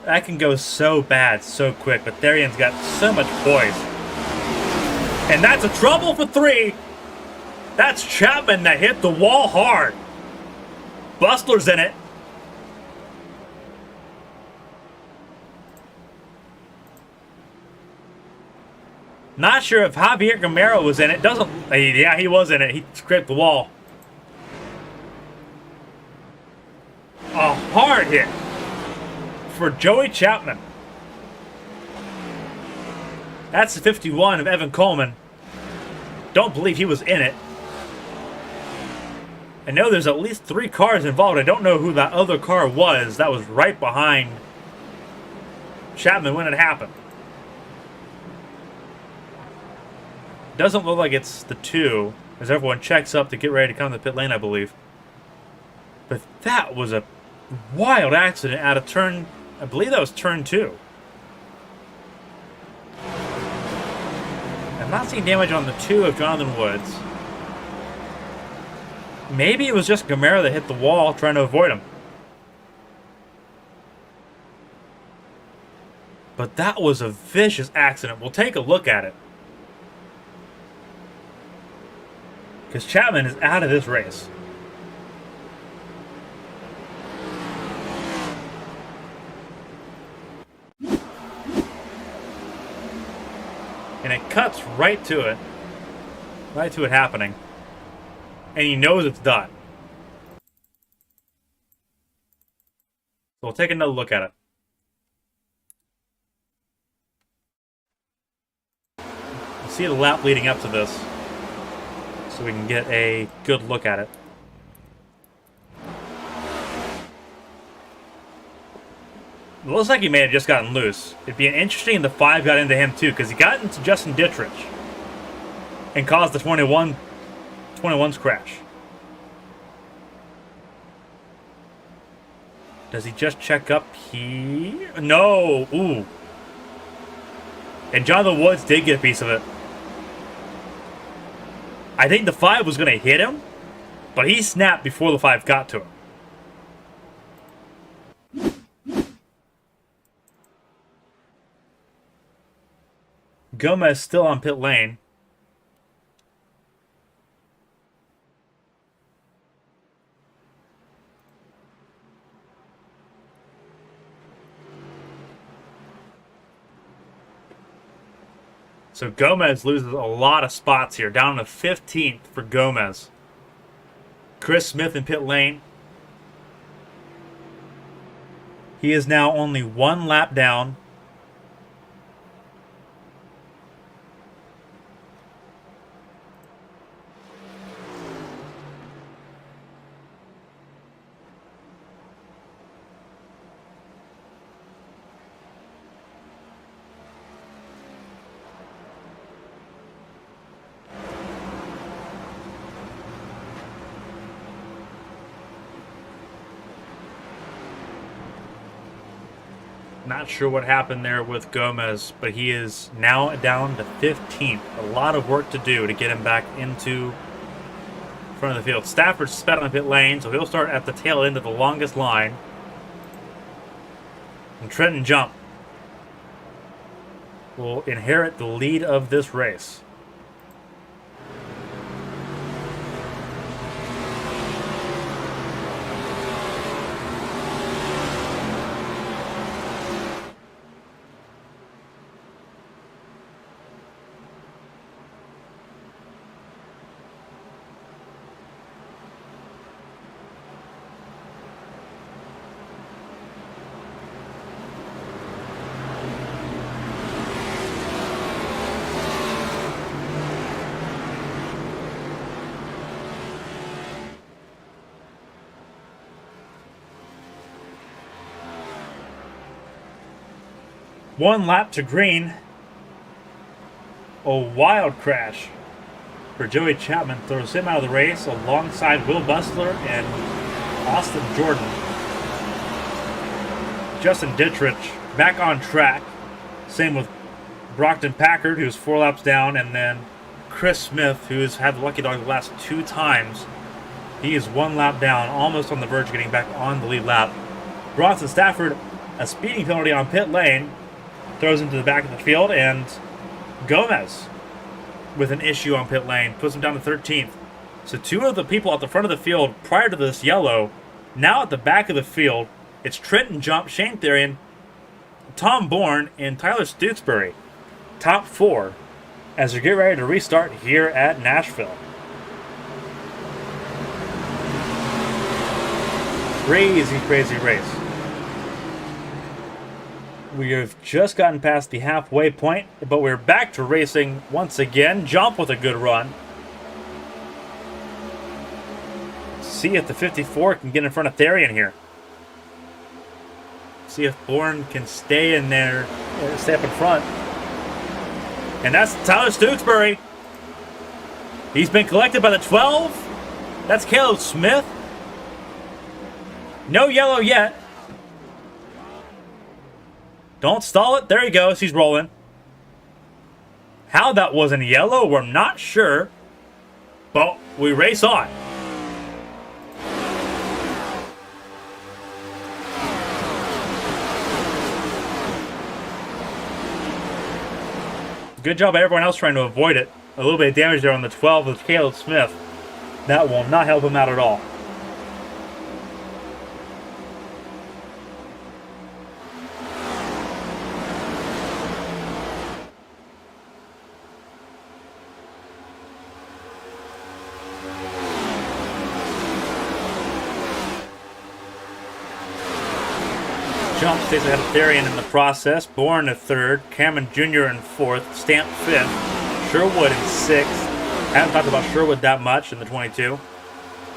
That can go so bad, so quick, but Therrien's got so much poise. And that's a trouble for 3. That's Chapman that hit the wall hard. Bussler's in it. Not sure if Javier-Gomera was in it. Yeah, he was in it. He scraped the wall. A hard hit for Joey Chapman. That's the 51 of Evan Coleman. Don't believe he was in it. I know there's at least 3 cars involved. I don't know who that other car was that was right behind Chapman when it happened. Doesn't look like it's the 2, as everyone checks up to get ready to come to the pit lane, I believe. But that was a wild accident out of turn, I believe that was turn 2. I'm not seeing damage on the 2 of Jonathan Woods. Maybe it was just Gomera that hit the wall trying to avoid him. But that was a vicious accident. We'll take a look at it. Because Chapman is out of this race. And it cuts right to it. Right to it happening. And he knows it's done. So we'll take another look at it. We'll see the lap leading up to this, so we can get a good look at it. It looks like he may have just gotten loose. It'd be interesting if the 5 got into him too, because he got into Justin Dittrich and caused the 21 21's crash. Does he just check up here? No. Ooh. And Jonathan Woods did get a piece of it. I think the 5 was going to hit him, but he snapped before the 5 got to him. Gomez still on pit lane. So Gomez loses a lot of spots here, down to 15th for Gomez. Chris Smith in pit lane. He is now only 1 lap down. Not sure what happened there with Gomez, but he is now down to 15th. A lot of work to do to get him back into front of the field. Stafford sped on the pit lane, so he'll start at the tail end of the longest line. And Trenton Jump will inherit the lead of this race. One lap to green. A wild crash for Joey Chapman. Throws him out of the race alongside Will Bussler and Austen Jordan. Justin Dittrich back on track. Same with Brockton Packard, who's 4 laps down. And then Chris Smith, who's had the lucky dog the last 2 times. He is 1 lap down, almost on the verge of getting back on the lead lap. Bronson Stafford, a speeding penalty on pit lane. Throws into the back of the field, and Gomez with an issue on pit lane puts him down to 13th. So 2 of the people at the front of the field prior to this yellow, now at the back of the field, it's Trenton Jump, Shane Therrien, Tom Bourne, and Tyler Stooksbury. Top 4 as we get ready to restart here at Nashville. Crazy, crazy race. We have just gotten past the halfway point, but we're back to racing once again. Jump with a good run. See if the 54 can get in front of Therrien here. See if Bourne can stay in there, stay up in front. And that's Tyler Stooksbury. He's been collected by the 12. That's Caleb Smith. No yellow yet. Don't stall it. There he goes. He's rolling. How that wasn't yellow, we're not sure. But we race on. Good job by everyone else trying to avoid it. A little bit of damage there on the 12 with Caleb Smith. That will not help him out at all. Jump stays ahead of Therrien in the process. Bourne in 3rd. Carmen Jr. in 4th. Stamp 5th. Sherwood in 6th. Haven't talked about Sherwood that much in the 22.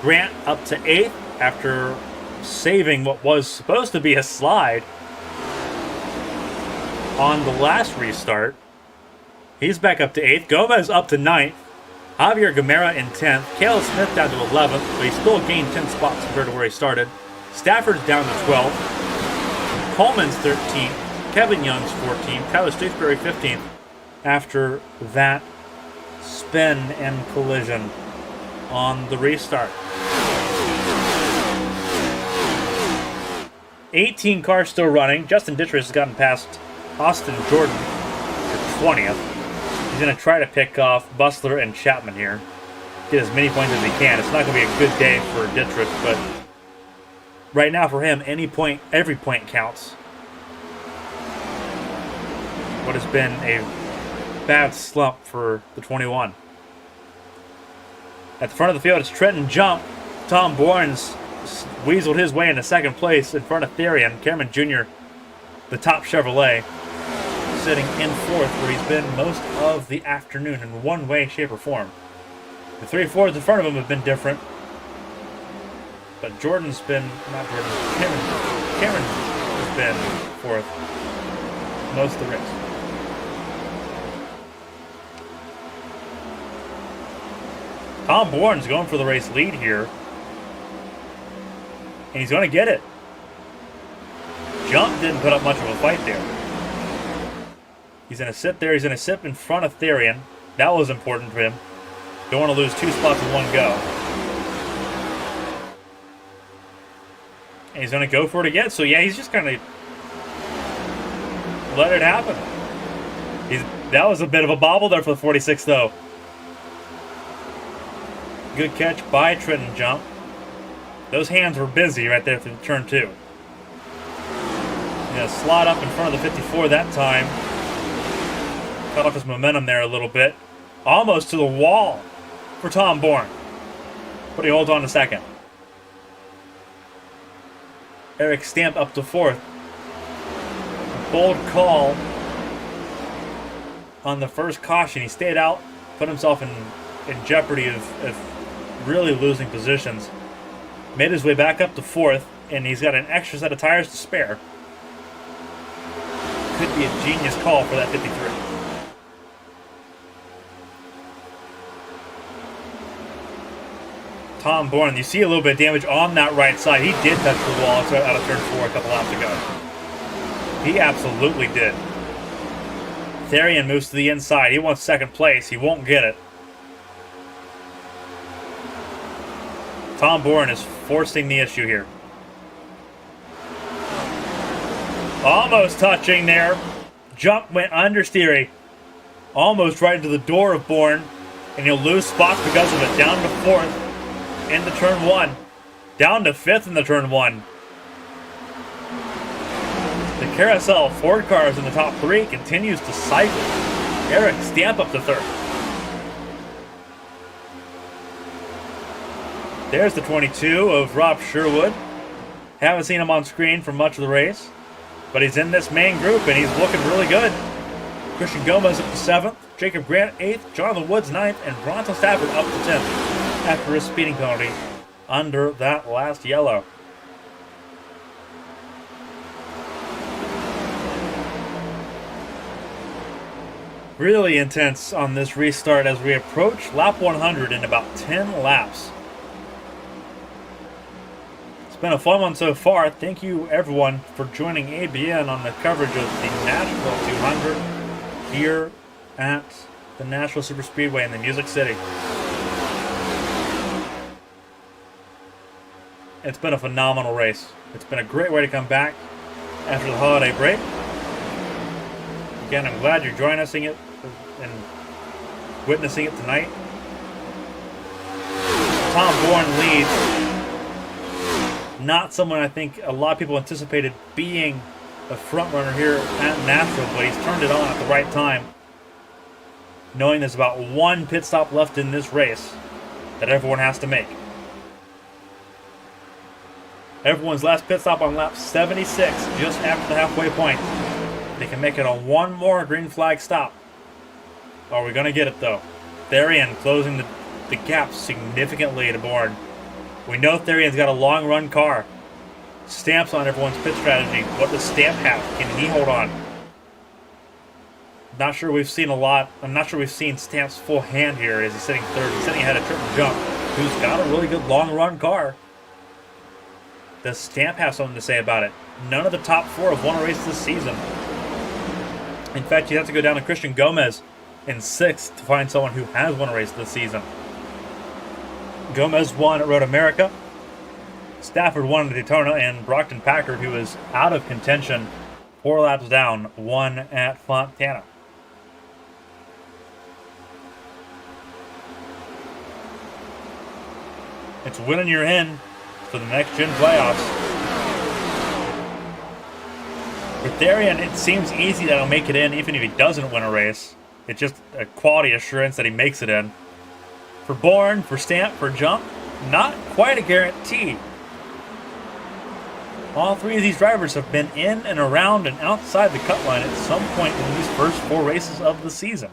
Grant up to 8th after saving what was supposed to be a slide on the last restart. He's back up to 8th. Gomez up to 9th. Javier-Gomera in 10th. Caleb Smith down to 11th, but he still gained 10 spots compared to where he started. Stafford's down to 12th. Coleman's 13th. Kevin Young's 14th. Tyler Stooksbury 15th after that spin and collision on the restart. 18 cars still running. Justin Dittrich has gotten past Austen Jordan for 20th. He's going to try to pick off Bussler and Chapman here. Get as many points as he can. It's not going to be a good day for Dittrich, but right now for him, every point counts. What has been a bad slump for the 21. At the front of the field, it's Trenton jump. Tom Bourne's weaseled his way into second place in front of Therrien. Carmen Jr., the top Chevrolet, sitting in fourth, where he's been most of the afternoon in one way, shape, or form. The 3 Fords in front of him have been different, but Cameron has been fourth most of the race. Tom Bourne's going for the race lead here, and he's going to get it. Jump didn't put up much of a fight there. He's going to sit there. He's going to sit in front of Therrien. That was important for him. Don't want to lose 2 spots in one go. And he's going to go for it again. So, yeah, he's just going to let it happen. That was a bit of a bobble there for the 46, though. Good catch by Trenton jump. Those hands were busy right there through turn 2. Gonna slot up in front of the 54 that time. Cut off his momentum there a little bit. Almost to the wall for Tom Bourne. But he holds on to second. Eric Stamp up to fourth. A bold call on the first caution. He stayed out, put himself in jeopardy of really losing positions. Made his way back up to fourth, and he's got an extra set of tires to spare. Could be a genius call for that 53. Tom Bourne, you see a little bit of damage on that right side. He did touch the wall out of turn 4 a couple laps ago. He absolutely did. Therrien moves to the inside. He wants second place. He won't get it. Tom Bourne is forcing the issue here. Almost touching there. Jump went understeery. Almost right into the door of Bourne. And he'll lose spots because of it. Down to 4th into turn 1. Down to 5th in the turn 1. The Carousel Ford cars in the top 3 continues to cycle. Eric Stamp up to 3rd. There's the 22 of Rob Sherwood. Haven't seen him on screen for much of the race, but he's in this main group and he's looking really good. Christian Gomez up to 7th, Jacob Grant 8th, Jonathan Woods 9th, and Bronson Stafford up to 10th after his speeding penalty under that last yellow. Really intense on this restart as we approach lap 100 in about 10 laps. It's been a fun one so far. Thank you, everyone, for joining ABN on the coverage of the Nashville 200 here at the Nashville Superspeedway in the Music City. It's been a phenomenal race. It's been a great way to come back after the holiday break. Again, I'm glad you're joining us and witnessing it tonight. Tom Bourne leads. Not someone I think a lot of people anticipated being a front runner here at Nashville, but he's turned it on at the right time, knowing there's about 1 pit stop left in this race that everyone has to make. Everyone's last pit stop on lap 76, just after the halfway point. They can make it on 1 more green flag stop. Are we going to get it, though? Therrien closing the gap significantly to Bourne. We know Therrien's got a long-run car. Stamp's on everyone's pit strategy. What does Stamp have? Can he hold on? Not sure we've seen a lot. I'm not sure we've seen Stamp's full hand here as he's sitting third. He's sitting ahead of Trenton Jump, who's got a really good long-run car. Does Stamp have something to say about it? None of the top 4 have won a race this season. In fact, you have to go down to Christian Gomez in 6th to find someone who has won a race this season. Gomez won at Road America. Stafford won at Daytona, and Brockton Packard, who is out of contention 4 laps down, won at Fontana. It's winning you're in for the next-gen playoffs. For Therrien, it seems easy that he'll make it in even if he doesn't win a race. It's just a quality assurance that he makes it in. For Bourne, for Stamp, for Jump, not quite a guarantee. All 3 of these drivers have been in and around and outside the cut line at some point in these first 4 races of the season.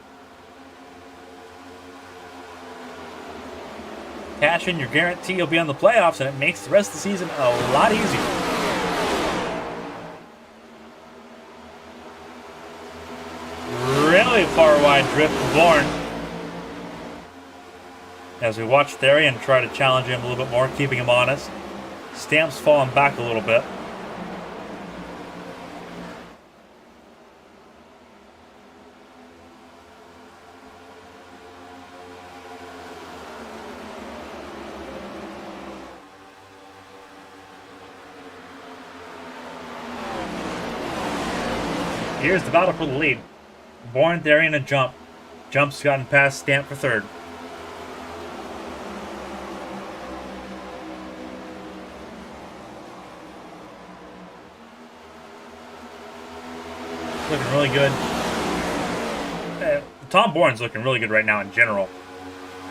Cash in your guarantee you'll be on the playoffs, and it makes the rest of the season a lot easier. Really far wide drift for Bourne. As we watch Therrien try to challenge him a little bit more, keeping him honest. Stamp's falling back a little bit. Here's the battle for the lead. Bourne, Therrien, and Jump. Jump's gotten past Stamp for 3rd. Looking really good. Tom Bourne's looking really good right now in general.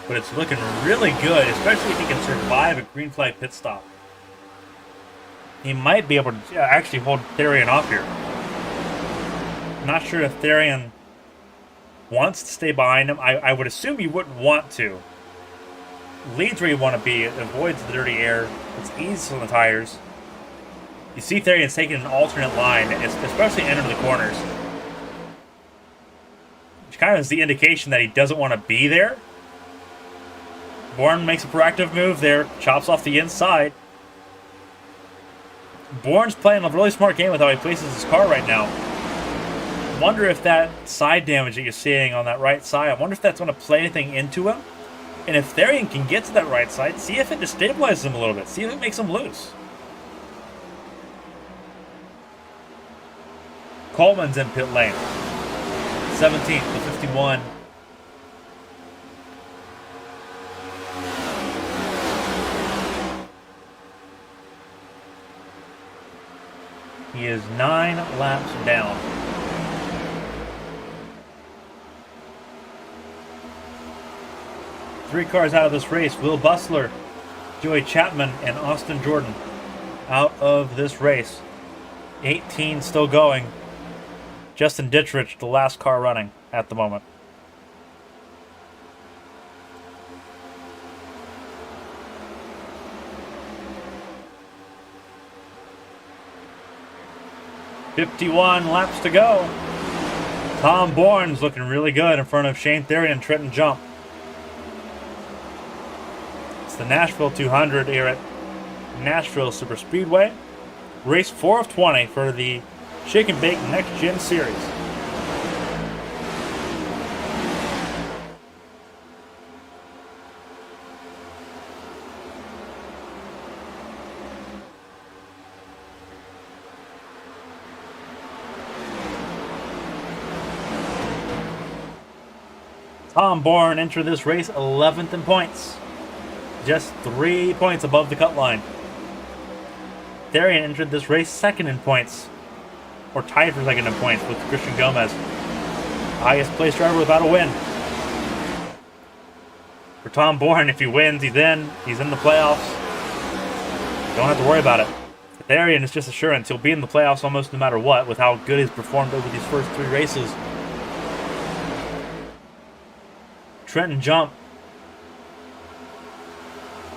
But it's looking really good, especially if he can survive a green flag pit stop. He might be able to actually hold Therrien off here. Not sure if Therrien wants to stay behind him. I would assume he wouldn't want to. Leads where you want to be. It avoids the dirty air. It's easy on the tires. You see Therrien's taking an alternate line, especially entering the corners. Which kind of is the indication that he doesn't want to be there. Bourne makes a proactive move there. Chops off the inside. Bourne's playing a really smart game with how he places his car right now. Wonder if that side damage that you're seeing on that right side, I wonder if that's going to play anything into him. And if Therrien can get to that right side, see if it destabilizes him a little bit. See if it makes him loose. Coleman's in pit lane. 17th to 51. He is 9 laps down. Three cars out of this race. Will Bussler, Joey Chapman, and Austen Jordan out of this race. 18 still going. Justin Dittrich, the last car running at the moment. .51 laps to go. Tom Bourne's looking really good in front of Shane Therrien and Trenton Jump. It's the Nashville 200 here at Nashville Superspeedway. Race 4 of 20 for the Shake and Bake Next Gen Series. Tom Bourne entered this race 11th in points. Just 3 points above the cut line. Therrien entered this race 2nd in points. Or tied for 2nd in points with Christian Gomez. Highest placed driver without a win. For Tom Bourne, if he wins, he's in. He's in the playoffs. Don't have to worry about it. For Therrien, it's just assurance. He'll be in the playoffs almost no matter what with how good he's performed over these first 3 races. Trenton Jump.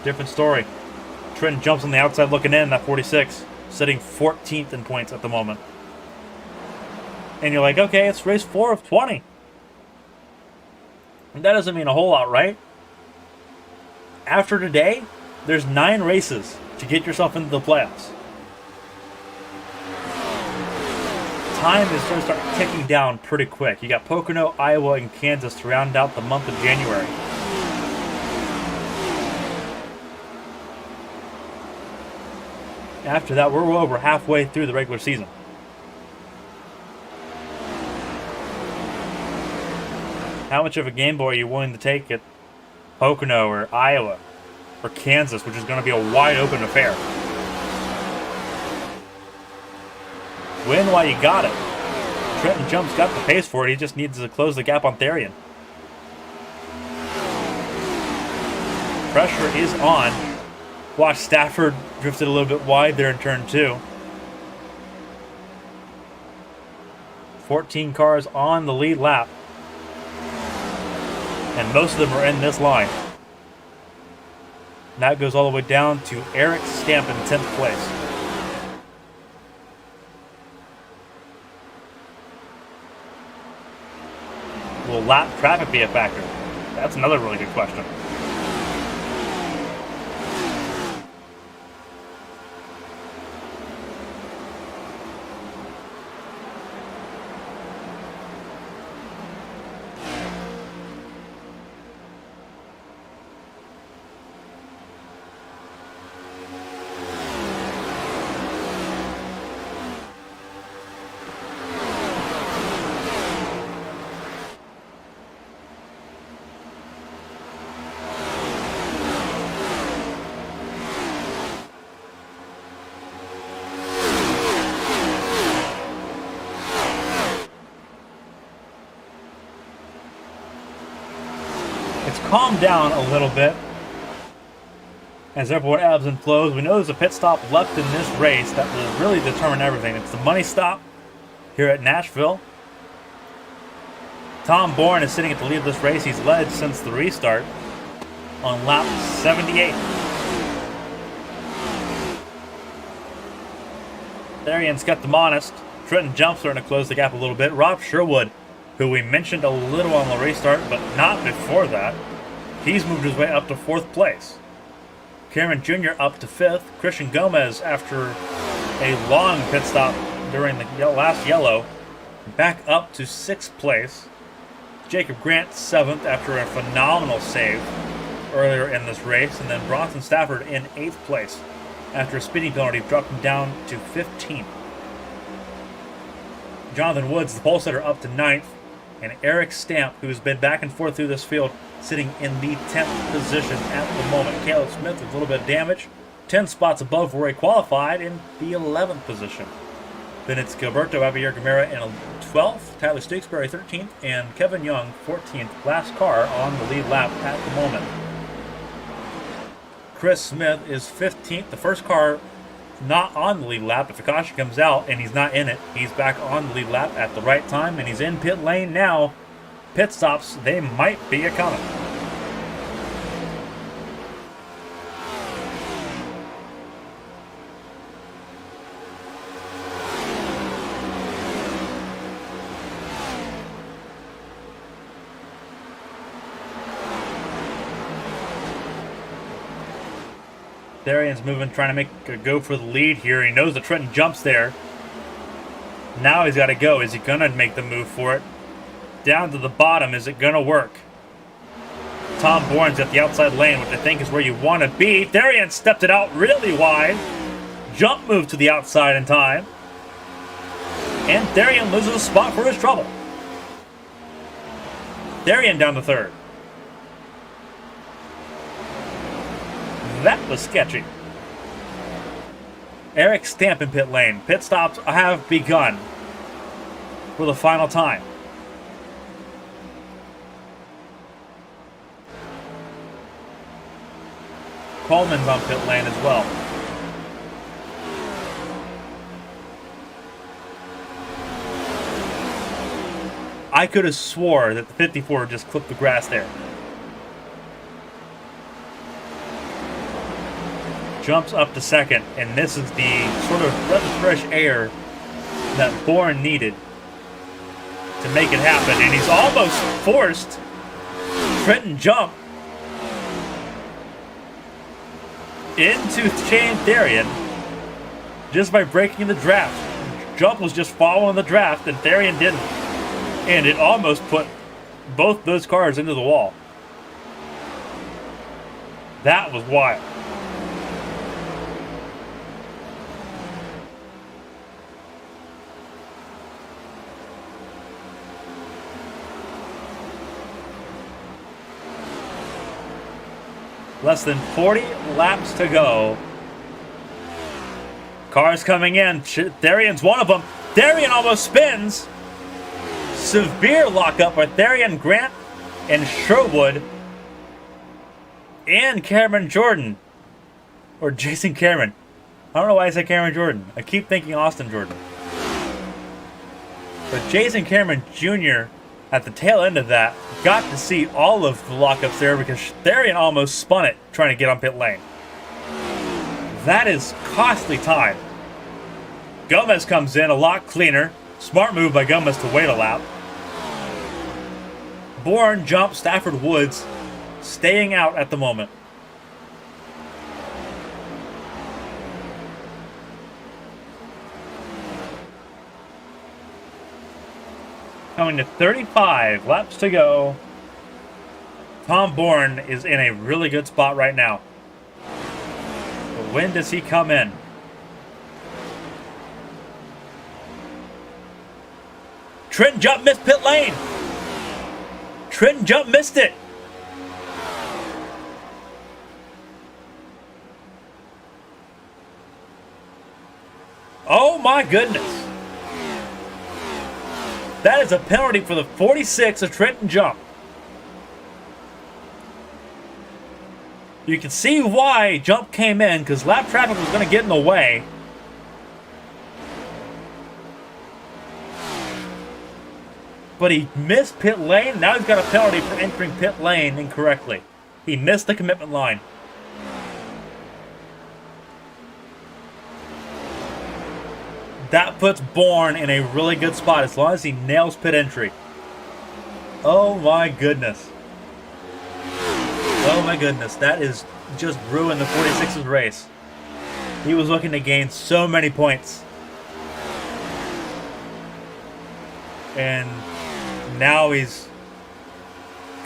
Different story. Trenton Jumps on the outside looking in at 46, sitting 14th in points at the moment. And you're like, okay, it's race 4 of 20. And that doesn't mean a whole lot, right? After today, there's 9 races to get yourself into the playoffs. Time is going to start ticking down pretty quick. You got Pocono, Iowa, and Kansas to round out the month of January. After that, we're over halfway through the regular season. How much of a gamble are you willing to take at Pocono or Iowa or Kansas, which is going to be a wide open affair? Win while you got it. Trenton Jump's got the pace for it. He just needs to close the gap on Therrien. Pressure is on. Watch Stafford drifted a little bit wide there in turn 2. 14 cars on the lead lap. And most of them are in this line. And that goes all the way down to Eric Stamp in 10th place. Will lap traffic be a factor? That's another really good question. Calm down a little bit as everyone ebbs and flows. We know there's a pit stop left in this race that will really determine everything. It's the money stop here at Nashville. Tom Bourne is sitting at the lead of this race. He's led since the restart on lap 78. Therrien's kept them honest. Trenton Jump's starting to close the gap a little bit. Rob Sherwood, who we mentioned a little on the restart, but not before that, he's moved his way up to 4th place. Carmen Jr. up to 5th. Christian Gomez, after a long pit stop during the last yellow, back up to 6th place. Jacob Grant 7th after a phenomenal save earlier in this race. And then Bronson Stafford in 8th place after a speeding penalty, dropped him down to 15th. Jonathan Woods, the pole sitter, up to 9th. And Eric Stamp, who's been back and forth through this field, sitting in the 10th position at the moment. Caleb Smith with a little bit of damage, 10 spots above where he qualified in the 11th position. Then it's Gilberto, Javier-Gomera in 12th, Tyler Stooksbury 13th, and Kevin Young 14th. Last car on the lead lap at the moment. Chris Smith is 15th, the first car not on the lead lap. If the caution comes out and he's not in it, he's back on the lead lap at the right time, and he's in pit lane now. Pit stops, they might be a coming. Therrien's moving, trying to make a go for the lead here. He knows the Trenton Jump's there. Now he's got to go. Is he going to make the move for it? Down to the bottom. Is it going to work? Tom Bourne's at the outside lane, which I think is where you want to be. Therrien stepped it out really wide. Jump moved to the outside in time. And Therrien loses a spot for his trouble. Therrien down to 3rd. That was sketchy. Eric Stamp in pit lane. Pit stops have begun for the final time. Coleman's on pit lane as well. I could have swore that the 54 just clipped the grass there. Jumps up to 2nd, and this is the sort of breath of fresh air that Bourne needed to make it happen, and he's almost forced Trenton jump into Shane Therrien just by breaking the draft. Jump was just following the draft, and Therrien didn't. And it almost put both those cars into the wall. That was wild. Less than 40 laps to go. Cars coming in. Therrien's one of them. Therrien almost spins. Severe lockup by Therrien, Grant, and Sherwood. And Cameron Jordan. Or Jason Cameron. I don't know why I said Cameron Jordan. I keep thinking Austen Jordan. But Jason Cameron Jr. at the tail end of that got to see all of the lockups there because Therrien almost spun it trying to get on pit lane. That is costly time. Gomez comes in a lot cleaner. Smart move by Gomez to wait a lap. Bourne jumps Stafford Woods, staying out at the moment. Coming to 35 laps to go. Tom Bourne is in a really good spot right now. But when does he come in? Trenton jump missed pit lane. Trenton jump missed it. Oh my goodness. That is a penalty for the 46 of Trenton jump. You can see why jump came in, because lap traffic was going to get in the way. But he missed pit lane. Now he's got a penalty for entering pit lane incorrectly. He missed the commitment line. That puts Bourne in a really good spot as long as he nails pit entry. Oh my goodness. Oh my goodness. That is just ruined the 46's race. He was looking to gain so many points. And now he's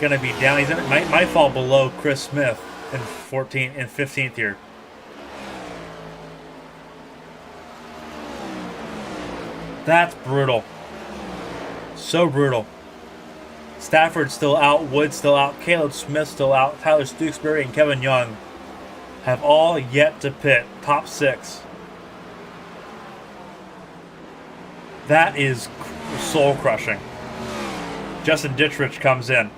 going to be down. He might fall below Chris Smith in 15th here. That's brutal. So brutal. Stafford still out, Wood still out, Caleb Smith still out, Tyler Stooksbury and Kevin Young have all yet to pit top 6. That is soul crushing. Justin Dittrich comes in.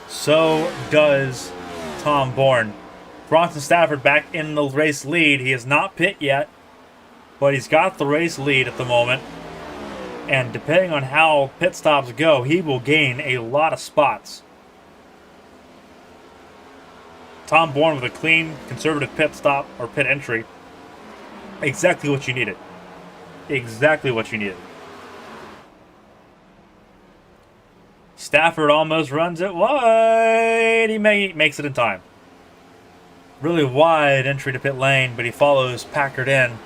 So does Tom Bourne. Bronson Stafford back in the race lead. He has not pit yet, but he's got the race lead at the moment. And depending on how pit stops go, he will gain a lot of spots. Tom Bourne with a clean, conservative pit stop or pit entry. Exactly what you needed. Exactly what you needed. Stafford almost runs it wide. He makes it in time. Really wide entry to pit lane, but he follows Packard in.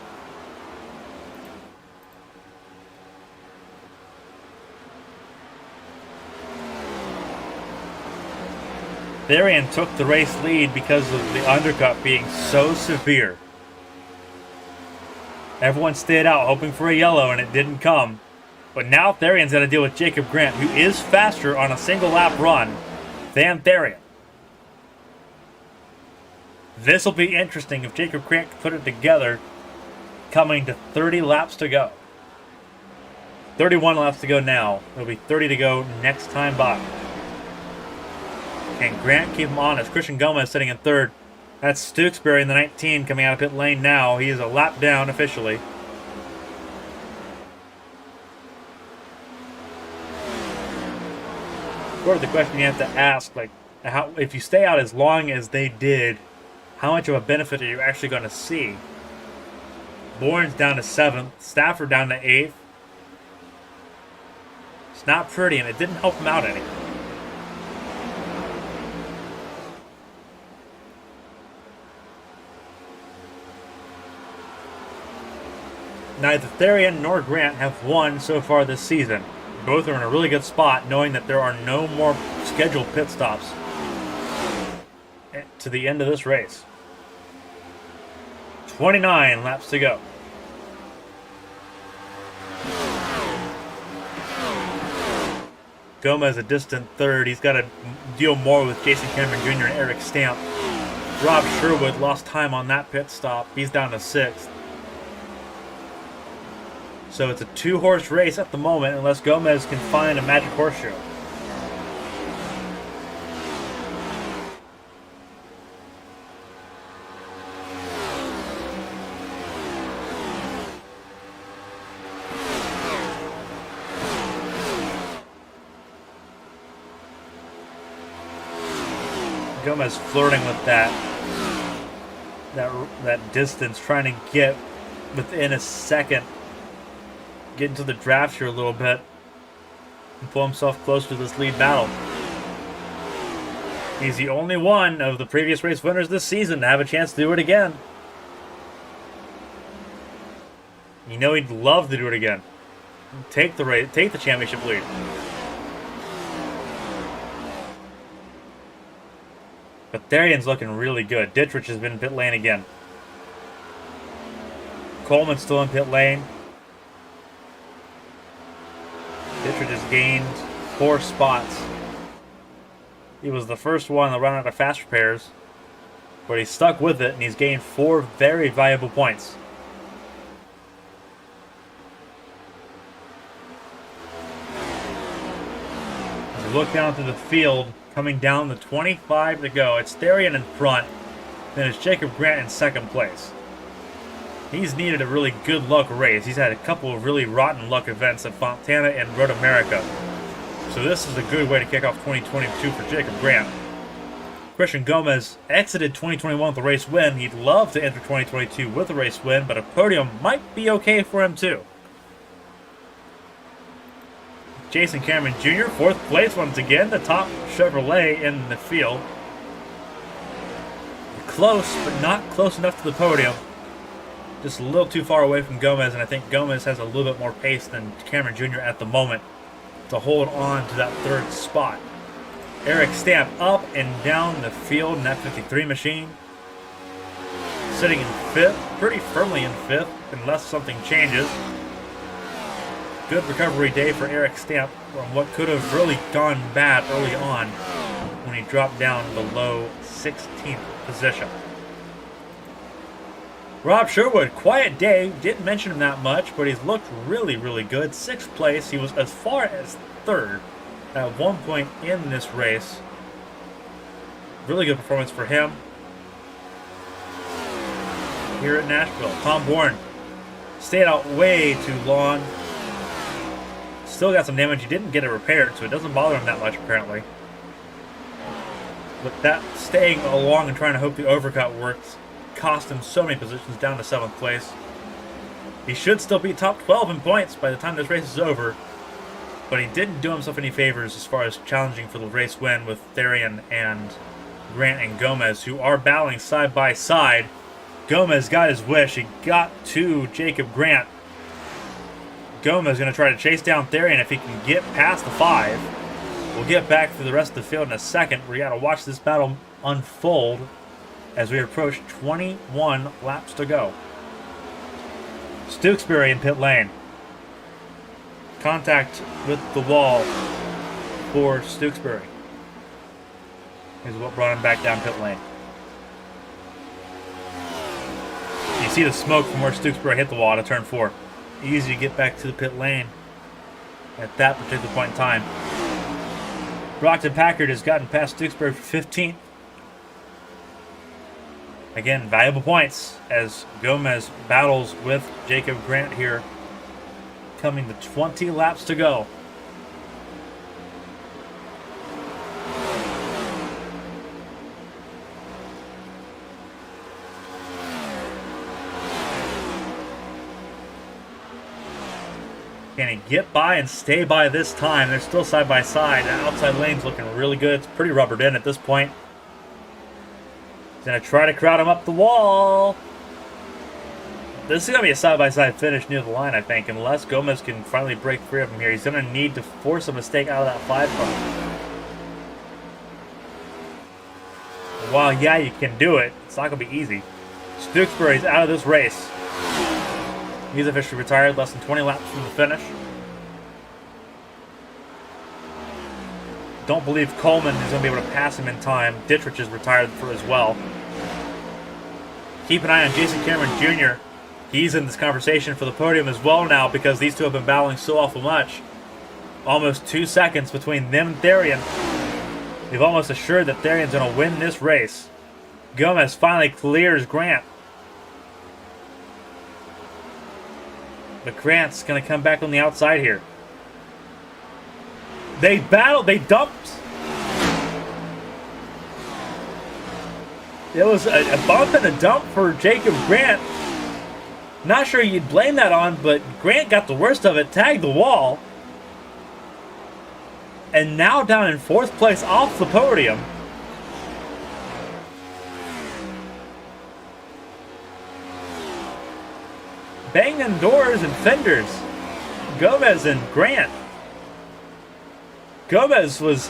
Therrien took the race lead because of the undercut being so severe. Everyone stayed out hoping for a yellow and it didn't come. But now Therrien's got to deal with Jacob Grant, who is faster on a single lap run than Therrien. This will be interesting if Jacob Grant can put it together coming to 30 laps to go. 31 laps to go now. There'll be 30 to go next time by. Can Grant keep him honest? Christian Gomez sitting in third. That's Stooksbury in the 19 coming out of pit lane now. He is a lap down officially. Sort of the question you have to ask, like, how, if you stay out as long as they did, how much of a benefit are you actually going to see? Bourne's down to 7th. Stafford down to 8th. It's not pretty, and it didn't help him out any. Neither Therrien nor Grant have won so far this season. Both are in a really good spot, knowing that there are no more scheduled pit stops to the end of this race. 29 laps to go. Gomez a distant third. He's got to deal more with Jason Cameron Jr. and Eric Stamp. Rob Sherwood lost time on that pit stop. He's down to 6th. So it's a 2-horse race at the moment unless Gomez can find a magic horseshoe. Gomez flirting with that distance, trying to get within a second. Get into the draft here a little bit and pull himself closer to this lead battle. He's the only one of the previous race winners this season to have a chance to do it again. You know he'd love to do it again. Take the race, take the championship lead. But Therrien's looking really good. Dittrich has been in pit lane again. Coleman's still in pit lane. Dittrich has gained 4 spots. He was the first one to run out of fast repairs, but he stuck with it and he's gained 4 very valuable points. As we look down through the field, coming down the 25 to go, it's Therrien in front, then it's Jacob Grant in second place. He's needed a really good luck race. He's had a couple of really rotten luck events at Fontana and Road America. So this is a good way to kick off 2022 for Jacob Grant. Christian Gomez exited 2021 with a race win. He'd love to enter 2022 with a race win, but a podium might be okay for him too. Jason Cameron Jr., 4th place once again, the top Chevrolet in the field. Close, but not close enough to the podium. Just a little too far away from Gomez, and I think Gomez has a little bit more pace than Cameron Jr. at the moment to hold on to that 3rd spot. Eric Stamp up and down the field in that 53 machine. Sitting in 5th, pretty firmly in 5th, unless something changes. Good recovery day for Eric Stamp from what could have really gone bad early on when he dropped down below 16th position. Rob Sherwood, quiet day, didn't mention him that much, but he's looked really, really good. 6th place, he was as far as 3rd at one point in this race. Really good performance for him here at Nashville. Tom Bourne stayed out way too long. Still got some damage. He didn't get it repaired, so it doesn't bother him that much apparently. But that staying along and trying to hope the overcut works cost him so many positions, down to 7th place. He should still be top 12 in points by the time this race is over, but he didn't do himself any favors as far as challenging for the race win with Therrien and Grant and Gomez, who are battling side by side. Gomez got his wish. He got to Jacob Grant. Gomez is going to try to chase down Therrien if he can get past the 5. We'll get back to the rest of the field in a second. We got to watch this battle unfold as we approach 21 laps to go. Stooksbury in pit lane. Contact with the wall for Stooksbury is what brought him back down pit lane. You see the smoke from where Stooksbury hit the wall to turn 4. Easy to get back to the pit lane at that particular point in time. Brockton Packard has gotten past Stooksbury for 15th. Again, valuable points as Gomez battles with Jacob Grant here. Coming to 20 laps to go. Can he get by and stay by this time? They're still side by side. The outside lane's looking really good. It's pretty rubbered in at this point. He's going to try to crowd him up the wall. This is going to be a side-by-side finish near the line, I think, unless Gomez can finally break free of him here. He's going to need to force a mistake out of that 5 car. While, yeah, you can do it, it's not going to be easy. Stooksbury's out of this race. He's officially retired, less than 20 laps from the finish. Don't believe Coleman is going to be able to pass him in time. Dittrich is retired for as well. Keep an eye on Jason Cameron Jr. He's in this conversation for the podium as well now because these two have been battling so awful much. Almost 2 seconds between them and Therrien. They've almost assured that Therrien's going to win this race. Gomez finally clears Grant. But Grant's going to come back on the outside here. They battled. They dumped. It was a bump and a dump for Jacob Grant. Not sure you'd blame that on, but Grant got the worst of it, tagged the wall. And now down in 4th place off the podium. Banging doors and fenders. Gomez and Grant. Gomez was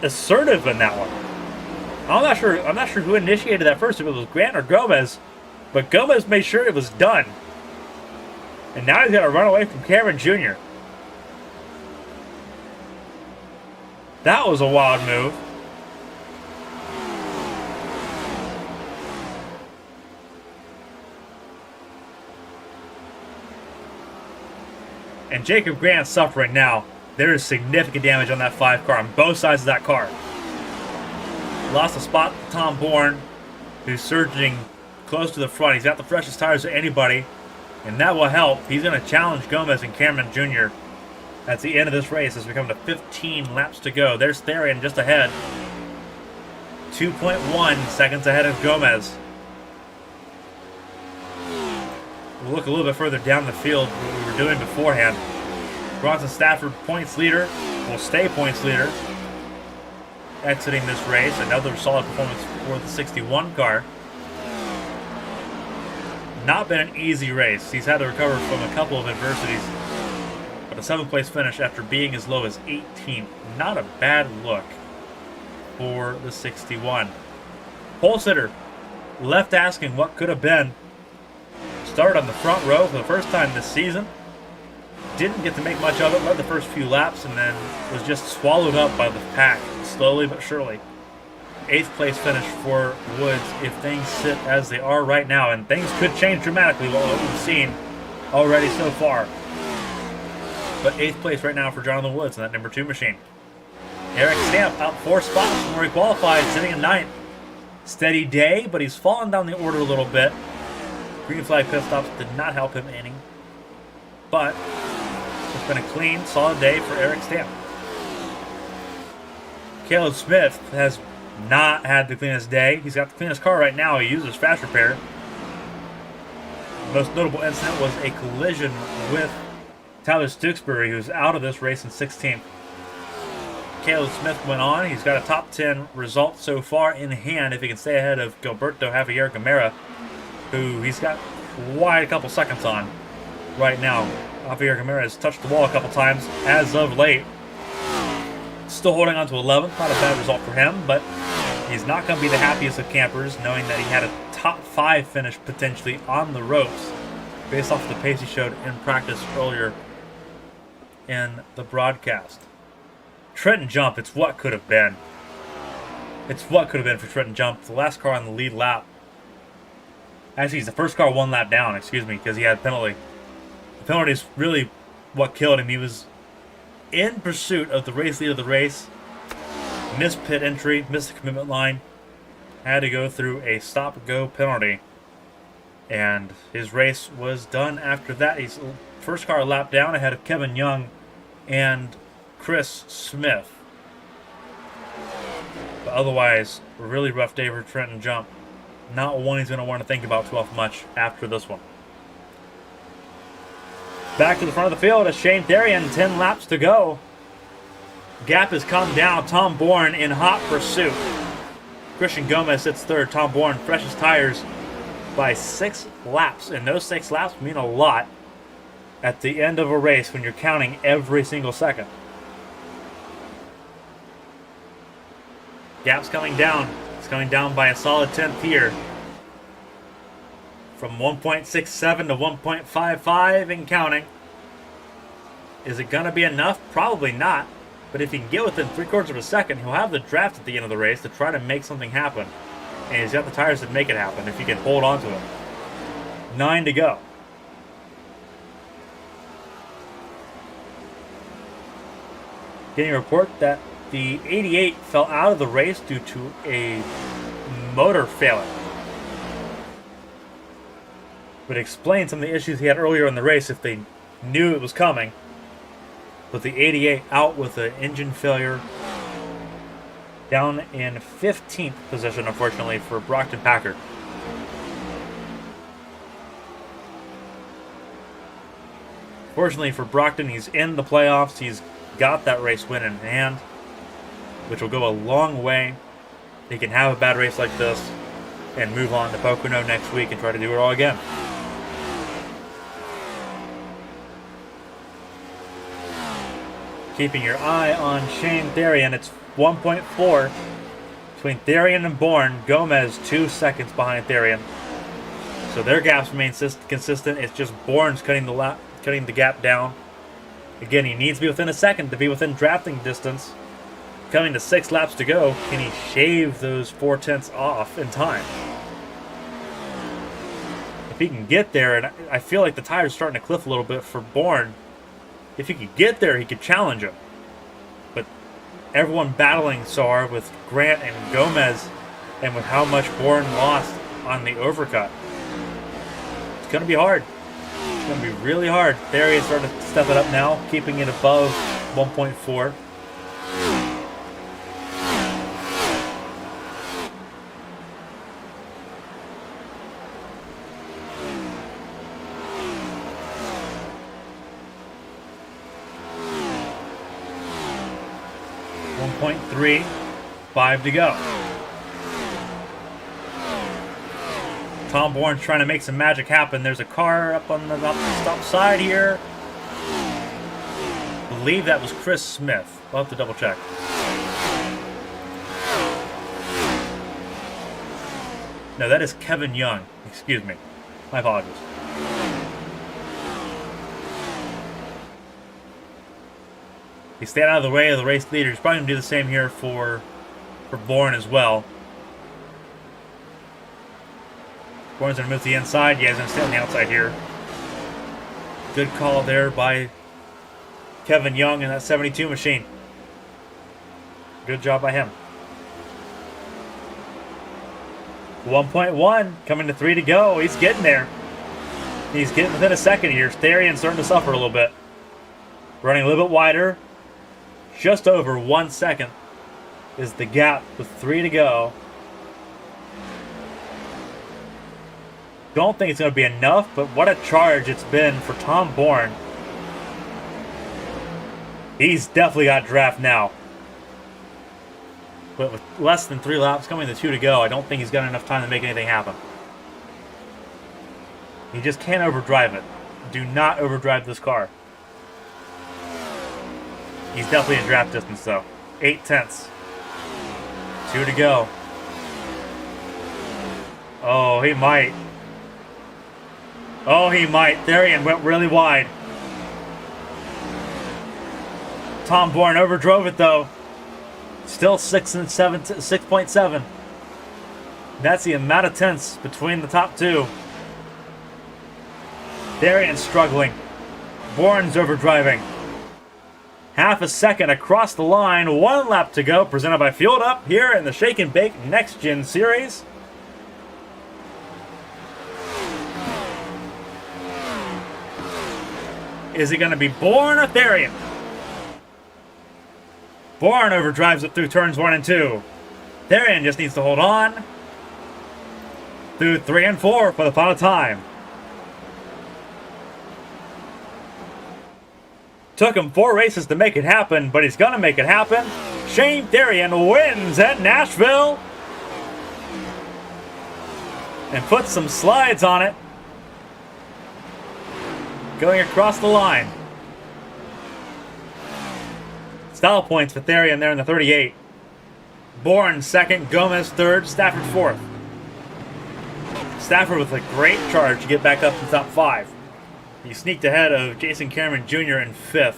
assertive in that one. I'm not sure who initiated that first, if it was Grant or Gomez, but Gomez made sure it was done. And now he's got to run away from Cameron Jr. That was a wild move. And Jacob Grant's suffering now. There is significant damage on that 5 car, on both sides of that car. Lost a spot to Tom Bourne, who's surging close to the front. He's got the freshest tires of anybody, and that will help. He's going to challenge Gomez and Cameron Jr. at the end of this race as we come to 15 laps to go. There's Therrien just ahead. 2.1 seconds ahead of Gomez. We'll look a little bit further down the field what we were doing beforehand. Bronson Stafford, points leader, will stay points leader. Exiting this race, another solid performance for the 61 car. Not been an easy race. He's had to recover from a couple of adversities. But a 7th place finish after being as low as 18th. Not a bad look for the 61. Pole sitter left asking what could have been. Started on the front row for the first time this season. Didn't get to make much of it, led the first few laps, and then was just swallowed up by the pack, slowly but surely. 8th place finish for Woods if things sit as they are right now, and things could change dramatically what we've seen already so far. But 8th place right now for Jonathan Woods in that number 2 machine. Eric Stamp out 4 spots from where he qualified, sitting in 9th. Steady day, but he's fallen down the order a little bit. Green flag pit stops did not help him any. But it's been a clean, solid day for Eric Stamp. Caleb Smith has not had the cleanest day. He's got the cleanest car right now. He uses fast repair. The most notable incident was a collision with Tyler Stooksbury, who's out of this race in 16th. Caleb Smith went on. He's got a top 10 result so far in hand if he can stay ahead of Gilberto Javier-Gomera, who he's got quite a couple seconds on right now. Javier-Gomera has touched the wall a couple times as of late. Still holding on to 11th. Not a bad result for him, but he's not going to be the happiest of campers knowing that he had a top 5 finish potentially on the ropes based off the pace he showed in practice earlier in the broadcast. Trenton jump, it's what could have been. It's what could have been for Trenton jump. The last car on the lead lap. Actually, he's the first car 1 lap down, because he had a penalty. The penalty is really what killed him. He was in pursuit of the race lead of the race. Missed pit entry, missed the commitment line. Had to go through a stop-go penalty. And his race was done after that. He's first car lap down ahead of Kevin Young and Chris Smith. But otherwise, a really rough day for Trenton jump. Not one he's going to want to think about too often much after this one. Back to the front of the field as Shane Therrien, 10 laps to go. Gap has come down. Tom Bourne in hot pursuit. Christian Gomez sits third. Tom Bourne freshest tires by 6 laps. And those 6 laps mean a lot at the end of a race when you're counting every single second. Gap's coming down. It's coming down by a solid 10th here. From 1.67 to 1.55 and counting. Is it going to be enough? Probably not. But if he can get within 3/4 of a second, he'll have the draft at the end of the race to try to make something happen. And he's got the tires to make it happen if he can hold on to it. 9 to go. Getting a report that the 88 fell out of the race due to a motor failure. Would explain some of the issues he had earlier in the race if they knew it was coming. But the 88 out with an engine failure. Down in 15th position, unfortunately, for Brockton Packard. Fortunately for Brockton, he's in the playoffs. He's got that race win in hand, which will go a long way. He can have a bad race like this and move on to Pocono next week and try to do it all again. Keeping your eye on Shane Therrien, it's 1.4 between Therrien and Bourne. Gomez 2 seconds behind Therrien, so their gaps remain consistent. It's just Bourne's cutting the gap down. Again, he needs to be within a second to be within drafting distance. Coming to 6 laps to go, can he shave those 4/10 off in time? If he can get there, and I feel like the tire's starting to cliff a little bit for Bourne. If he could get there, he could challenge him. But everyone battling so hard with Grant and Gomez, and with how much Bourne lost on the overcut, it's going to be hard. It's going to be really hard. Therrien's starting to step it up now, keeping it above 1.4. .3, 5 to go. Tom Bourne's trying to make some magic happen. There's a car up on the stop side here. I believe that was Chris Smith. We'll have to double check. No, that is Kevin Young. Excuse me. My apologies. He's staying out of the way of the race leader. He's probably going to do the same here for Bourne as well. Bourne's going to move to the inside. Yeah, he's going to stay on the outside here. Good call there by Kevin Young in that 72 machine. Good job by him. 1.1 coming to 3 to go. He's getting there. He's getting within a second here. Therrien's starting to suffer a little bit. Running a little bit wider. Just over 1 second is the gap with 3 to go. Don't think it's going to be enough, but what a charge it's been for Tom Bourne. He's definitely got draft now. But with less than 3 laps, coming to 2 to go, I don't think he's got enough time to make anything happen. He just can't overdrive it. Do not overdrive this car. He's definitely in draft distance, though. 8/10. 2 to go. Oh, he might. Oh, he might. Therrien went really wide. Tom Bourne overdrove it, though. Still 6.7. That's the amount of tenths between the top two. Therrien's struggling. Bourne's overdriving. Half a second across the line. 1 lap to go. Presented by Fueled Up here in the Shake and Bake Next Gen Series. Is it going to be Bourne or Therrien? Bourne overdrives it through turns 1 and 2. Therrien just needs to hold on through 3 and 4 for the final time. Took him 4 races to make it happen, but he's going to make it happen. Shane Therrien wins at Nashville. And puts some slides on it. Going across the line. Style points for Therrien there in the 38. Bourne second, Gomez third, Stafford fourth. Stafford with a great charge to get back up to the top 5. He sneaked ahead of Jason Carmen Jr. in 5th.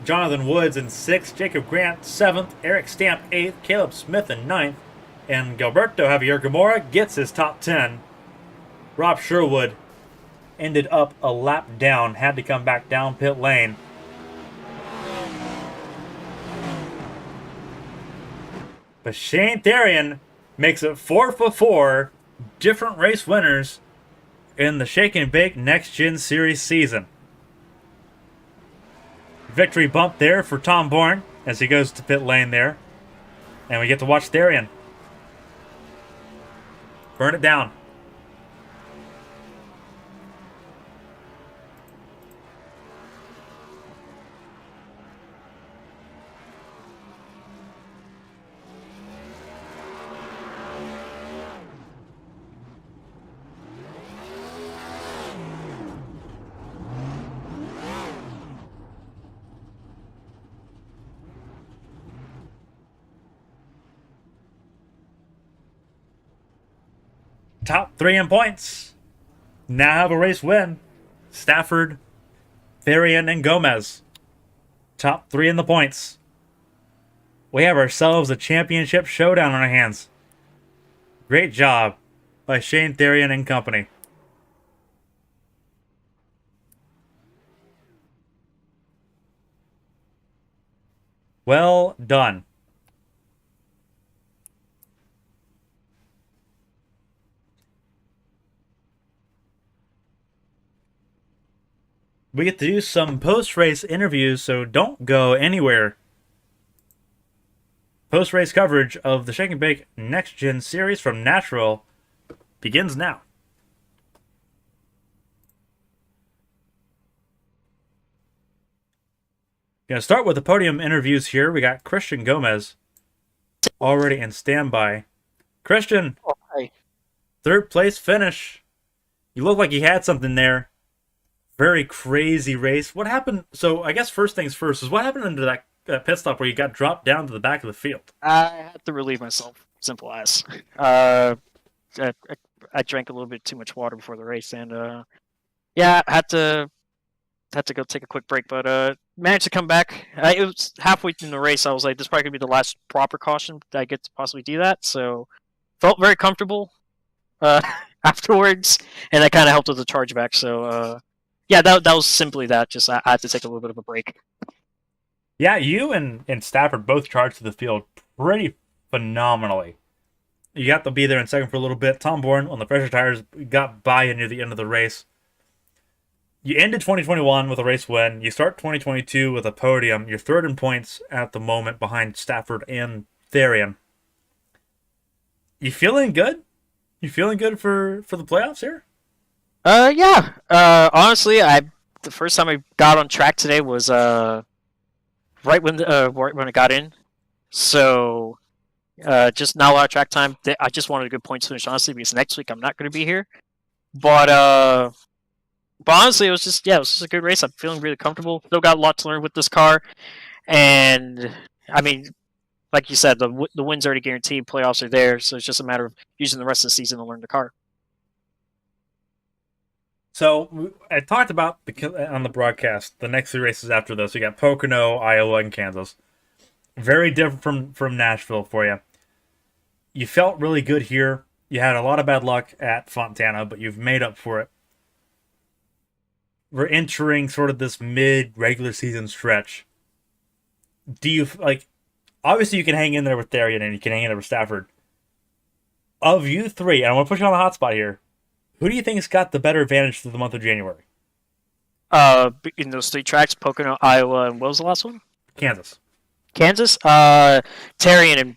Jonathan Woods in 6th, Jacob Grant 7th, Eric Stamp 8th, Caleb Smith in 9th, and Gilberto Javier-Gomera gets his top 10. Rob Sherwood ended up a lap down, had to come back down pit lane. But Shane Therrien makes it 4 for 4 different race winners in the Shake and Bake Next Gen Series season. Victory bump there for Tom Bourne as he goes to pit lane there. And we get to watch Therrien burn it down. Top 3 in points. Now have a race win. Stafford, Therrien, and Gomez. Top 3 in the points. We have ourselves a championship showdown on our hands. Great job by Shane Therrien and company. Well done. We get to do some post-race interviews, so don't go anywhere. Post-race coverage of the Shake and Bake Next Gen Series from Nashville begins now. Gonna start with the podium interviews here. We got Christian Gomez already in standby. Christian, Oh, hi. 3rd place finish. You look like you had something there. Very crazy race. What happened? So I guess first things first is what happened under that pit stop where you got dropped down to the back of the field? I had to relieve myself. Simple as. I drank a little bit too much water before the race, and yeah, had to go take a quick break, but managed to come back. It was halfway through the race. I was like, this is probably gonna be the last proper caution that I get to possibly do that. So felt very comfortable afterwards, and that kind of helped with the charge back. So yeah, that was simply that. Just I had to take a little bit of a break. Yeah, you and Stafford both charged to the field pretty phenomenally. You got to be there in second for a little bit. Tom Bourne on the pressure tires got by you near the end of the race. You ended 2021 with a race win. You start 2022 with a podium. You're 3rd in points at the moment behind Stafford and Therrien. You feeling good? You feeling good for the playoffs here? Yeah. Honestly, the first time I got on track today was right when I got in. So just not a lot of track time. I just wanted a good points finish, honestly, because next week I'm not going to be here. But honestly, it was just a good race. I'm feeling really comfortable. Still got a lot to learn with this car, and I mean, like you said, the win's already guaranteed. Playoffs are there, so it's just a matter of using the rest of the season to learn the car. So I talked about on the broadcast the next 3 races after this. We got Pocono, Iowa, and Kansas. Very different from Nashville for you. You felt really good here. You had a lot of bad luck at Fontana, but you've made up for it. We're entering sort of this mid-regular season stretch. Do you, obviously you can hang in there with Therrien and you can hang in there with Stafford. Of you 3, and I want to put you on the hot spot here, who do you think's got the better advantage through the month of January? In those 3 tracks, Pocono, Iowa, and what was the last one? Kansas. Therrien and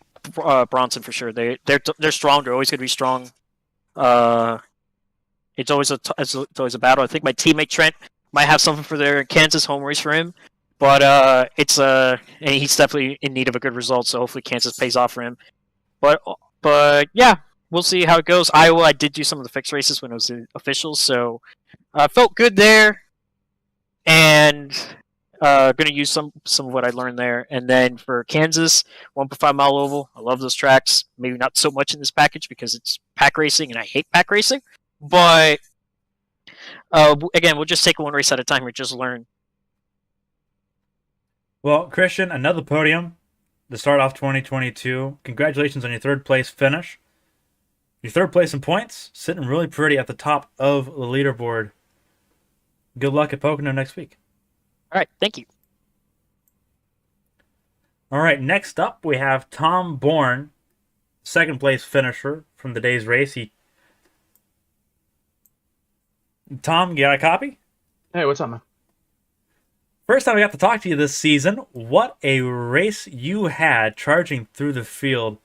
Bronson for sure. They're strong. They're always going to be strong. It's always a battle. I think my teammate Trent might have something for their Kansas home race for him, But and he's definitely in need of a good result. So hopefully Kansas pays off for him. But yeah, we'll see how it goes. Iowa, I did do some of the fixed races when it was the officials, so felt good there. And going to use some of what I learned there. And then for Kansas, 1.5 mile oval. I love those tracks. Maybe not so much in this package because it's pack racing, and I hate pack racing. But again, we'll just take it one race at a time. We just learn. Well, Christian, another podium to start off 2022. Congratulations on your third place finish. Your third place in points, sitting really pretty at the top of the leaderboard. Good luck at Pocono next week. All right, thank you. All right, next up we have Tom Bourne, second place finisher from the day's race. Tom, you got a copy? Hey, what's up, man? First time I got to talk to you this season. What a race you had charging through the field.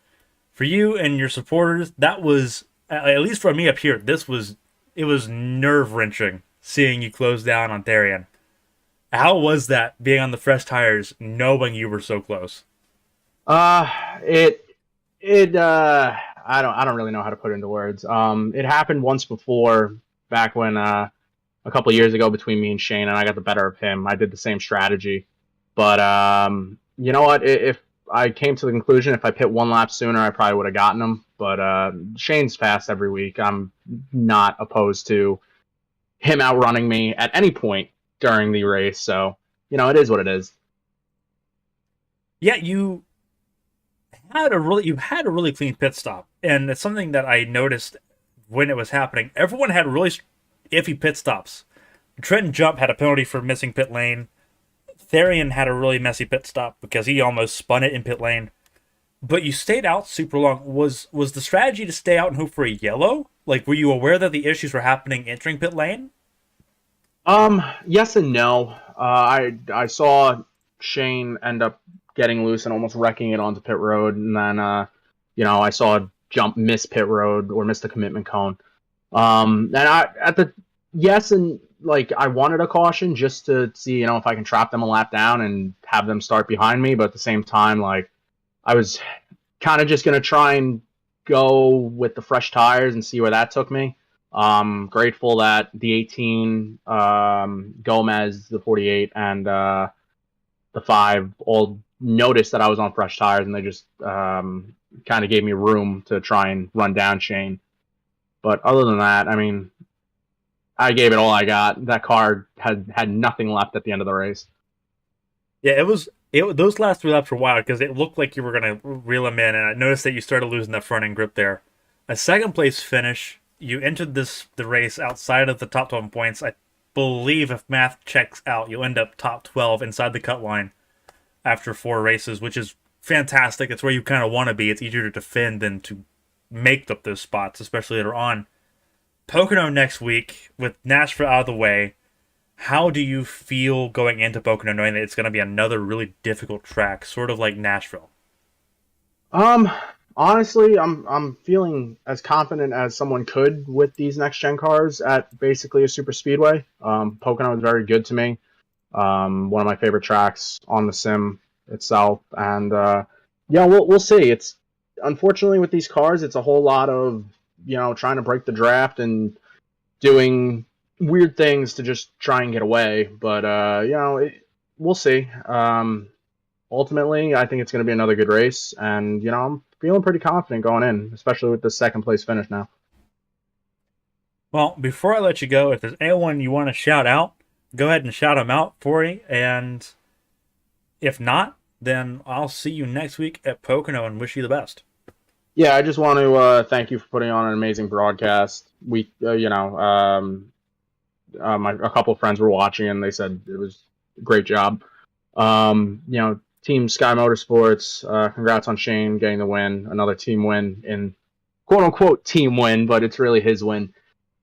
For you and your supporters, that was, at least for me up here, it was nerve-wrenching seeing you close down on Therrien. How was that, being on the fresh tires, knowing you were so close? I don't really know how to put it into words. It happened once before, back when a couple years ago between me and Shane, and I got the better of him. I did the same strategy, but you know what? If I came to the conclusion if I pit one lap sooner, I probably would have gotten him. But Shane's fast every week. I'm not opposed to him outrunning me at any point during the race. So, you know, it is what it is. Yeah, you had a really clean pit stop, and it's something that I noticed when it was happening. Everyone had really iffy pit stops. Trenton Jump had a penalty for missing pit lane. Therrien had a really messy pit stop because he almost spun it in pit lane. But you stayed out super long. Was the strategy to stay out and hope for a yellow? Like, were you aware that the issues were happening entering pit lane? Yes and no. I saw Shane end up getting loose and almost wrecking it onto pit road, and then I saw Jump miss pit road or miss the commitment cone. Yes, and like I wanted a caution just to see, if I can trap them a lap down and have them start behind me, but at the same time, like I was kind of just gonna try and go with the fresh tires and see where that took me. Grateful that the 18, Gomez, the 48, and the 5 all noticed that I was on fresh tires, and they just kind of gave me room to try and run down Shane. But other than that, I mean, I gave it all I got. That car had nothing left at the end of the race. Yeah, those last 3 laps were wild because it looked like you were going to reel them in, and I noticed that you started losing that front end grip there. A second place finish, you entered the race outside of the top 12 points. I believe if math checks out, you'll end up top 12 inside the cut line after 4 races, which is fantastic. It's where you kind of want to be. It's easier to defend than to make up those spots, especially later on. Pocono next week with Nashville out of the way. How do you feel going into Pocono, knowing that it's going to be another really difficult track, sort of like Nashville? Honestly, I'm feeling as confident as someone could with these next gen cars at basically a super speedway. Pocono is very good to me. One of my favorite tracks on the sim itself, and we'll see. It's unfortunately with these cars, it's a whole lot of trying to break the draft and doing weird things to just try and get away. But we'll see. Ultimately, I think it's going to be another good race, and I'm feeling pretty confident going in, especially with the second place finish now. Well, before I let you go, if there's anyone you want to shout out, go ahead and shout them out for you. And if not, then I'll see you next week at Pocono and wish you the best. Yeah, I just want to thank you for putting on an amazing broadcast. A couple of friends were watching and they said it was a great job. Team Sky Motorsports, congrats on Shane getting the win, another team win in quote unquote team win, but it's really his win.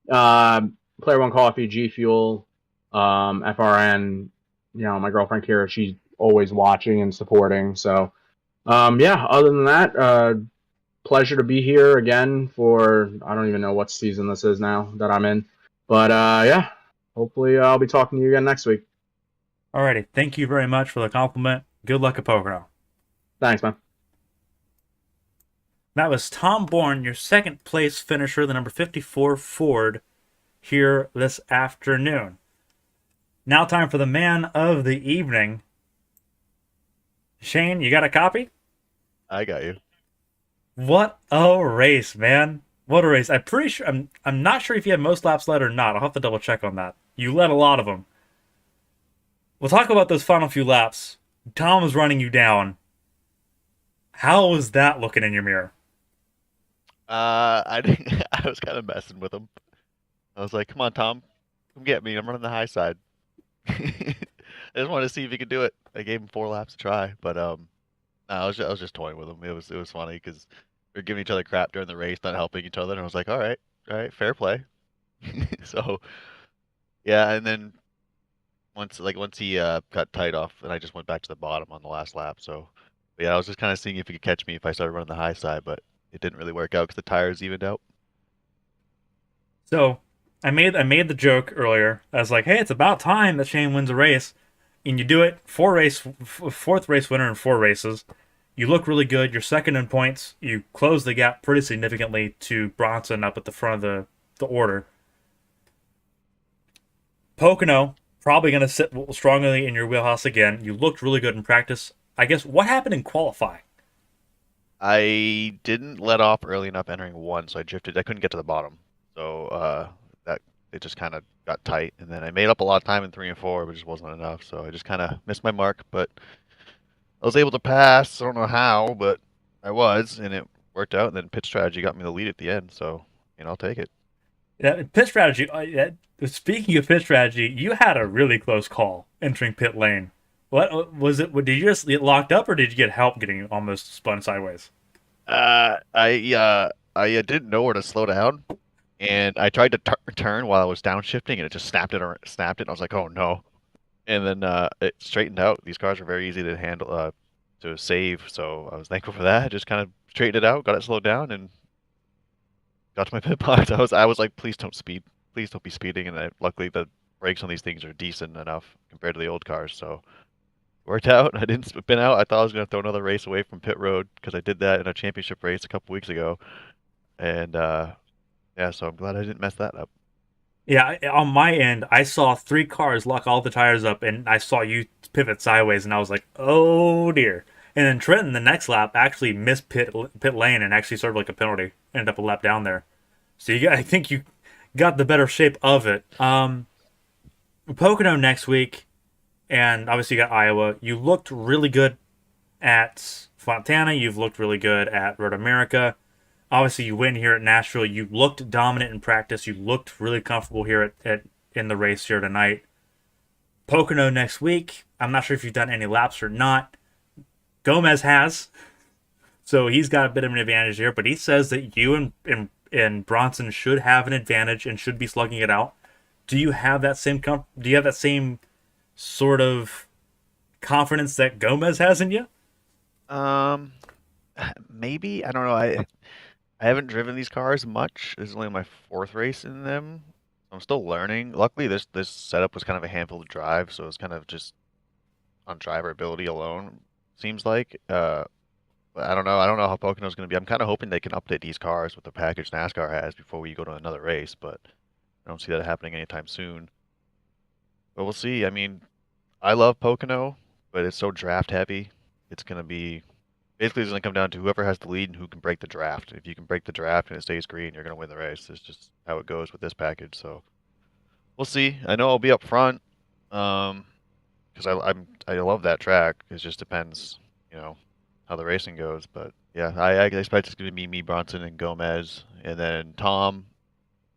Player One Coffee, G Fuel, FRN, my girlfriend Kira, she's always watching and supporting. So, other than that, pleasure to be here again for, I don't even know what season this is now that I'm in. But, hopefully I'll be talking to you again next week. Alrighty, thank you very much for the compliment. Good luck at Pocono. Thanks, man. That was Tom Bourne, your second place finisher, the number 54 Ford, here this afternoon. Now time for the man of the evening. Shane, you got a copy? I got you. What a race, man. What a race. I'm pretty sure, I'm not sure if you had most laps led or not. I'll have to double check on that. You led a lot of them. We'll talk about those final few laps. Tom was running you down. How was that looking in your mirror? I didn't, I was kind of messing with him. I was like, "Come on, Tom, come get me. I'm running the high side." I just wanted to see if he could do it. I gave him 4 laps to try, but no, I was just toying with him. It was funny because we were giving each other crap during the race, not helping each other, and I was like, all right, fair play. So yeah, and then once he got tight off, and I just went back to the bottom on the last lap. So but yeah, I was just kind of seeing if he could catch me if I started running the high side, but it didn't really work out because the tires evened out. So, I made the joke earlier. I was like, hey, it's about time that Shane wins a race. And you do it, fourth race winner in 4 races. You look really good. You're second in points. You close the gap pretty significantly to Bronson up at the front of the order. Pocono, probably going to sit strongly in your wheelhouse again. You looked really good in practice. I guess, what happened in qualifying? I didn't let off early enough entering 1, so I drifted. I couldn't get to the bottom. So that it just kind of got tight, and then I made up a lot of time in 3 and 4, but just wasn't enough. So I just kind of missed my mark, but I was able to pass. I don't know how, but I was, and it worked out. And then pit strategy got me the lead at the end, so I'll take it. Yeah, pit strategy. Speaking of pit strategy, you had a really close call entering pit lane. What was it? Did you just get locked up, or did you get help getting almost spun sideways? I didn't know where to slow down, and I tried to turn while I was downshifting, and it just snapped it. And I was like, "Oh no!" And then it straightened out. These cars are very easy to handle, to save. So I was thankful for that. I just kind of straightened it out, got it slowed down, and got to my pit box. I was like, "Please don't speed. Please don't be speeding." And luckily, the brakes on these things are decent enough compared to the old cars, so it worked out. I didn't spin out. I thought I was going to throw another race away from pit road because I did that in a championship race a couple weeks ago, and yeah, so I'm glad I didn't mess that up. Yeah, on my end, I saw 3 cars lock all the tires up, and I saw you pivot sideways, and I was like, "Oh dear!" And then Trenton, the next lap, actually missed pit lane and actually served like a penalty. Ended up a lap down there. So I think you got the better shape of it. Pocono next week, and obviously you got Iowa. You looked really good at Fontana. You've looked really good at Road America. Obviously, you win here at Nashville. You looked dominant in practice. You looked really comfortable here in the race here tonight. Pocono next week. I'm not sure if you've done any laps or not. Gomez has, so he's got a bit of an advantage here. But he says that you and Bronson should have an advantage and should be slugging it out. Do you have that same Do you have that same sort of confidence that Gomez has in you? Maybe. I don't know. I haven't driven these cars much. This is only my 4th race in them. I'm still learning. Luckily, this setup was kind of a handful to drive, so it's kind of just on driver ability alone, seems like. But I don't know. I don't know how Pocono's going to be. I'm kind of hoping they can update these cars with the package NASCAR has before we go to another race, but I don't see that happening anytime soon. But we'll see. I mean, I love Pocono, but it's so draft heavy. It's going to be basically it's going to come down to whoever has the lead and who can break the draft. If you can break the draft and it stays green, you're going to win the race. It's just how it goes with this package. So we'll see. I know I'll be up front because I love that track. It just depends, how the racing goes. But yeah, I expect it's going to be me, Bronson, and Gomez, and then Tom.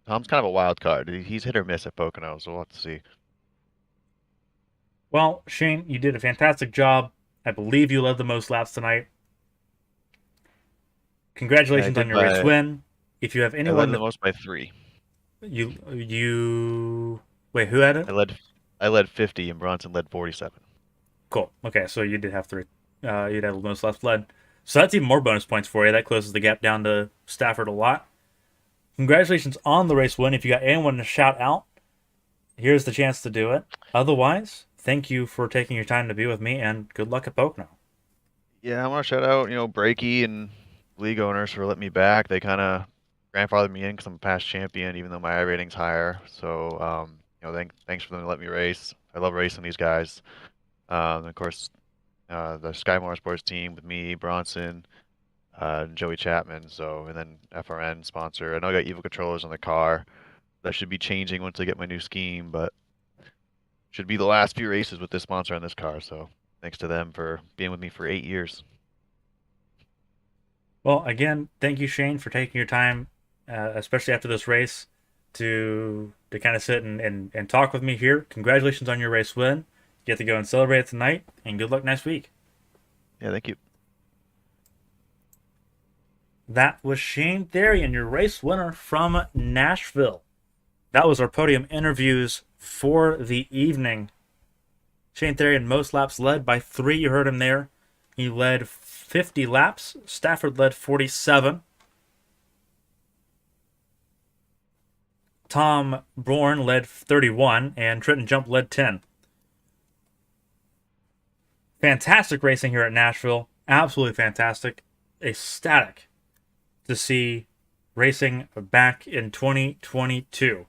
Tom's kind of a wild card. He's hit or miss at Pocono, so we'll have to see. Well, Shane, you did a fantastic job. I believe you led the most laps tonight. Congratulations on your race win. If you have anyone, I led the most by 3. You wait. Who had it? I led 50, and Bronson led 47. Cool. Okay, so you did have 3. You'd have the most laps led. So that's even more bonus points for you. That closes the gap down to Stafford a lot. Congratulations on the race win. If you got anyone to shout out, here's the chance to do it. Otherwise, thank you for taking your time to be with me, and good luck at Pocono. Yeah, I want to shout out, Breakey and league owners for letting me back. They kind of grandfathered me in because I'm a past champion, even though my I rating's higher. So, thanks for them to let me race. I love racing these guys. And of course, the Sky Motorsports team with me, Bronson, Joey Chapman. So, and then FRN sponsor. I know I got Evil controllers on the car. That should be changing once I get my new scheme, but should be the last few races with this sponsor on this car. So, thanks to them for being with me for 8 years. Well, again, thank you, Shane, for taking your time, especially after this race, to kind of sit and talk with me here. Congratulations on your race win. You get to go and celebrate it tonight, and good luck next week. Yeah, thank you. That was Shane Therrien, your race winner from Nashville. That was our podium interviews for the evening. Shane Therrien, most laps led by 3. You heard him there. He led 50 laps. Stafford led 47. Tom Bourne led 31, and Trenton Jump led 10. Fantastic racing here at Nashville. Absolutely fantastic. Ecstatic to see racing back in 2022.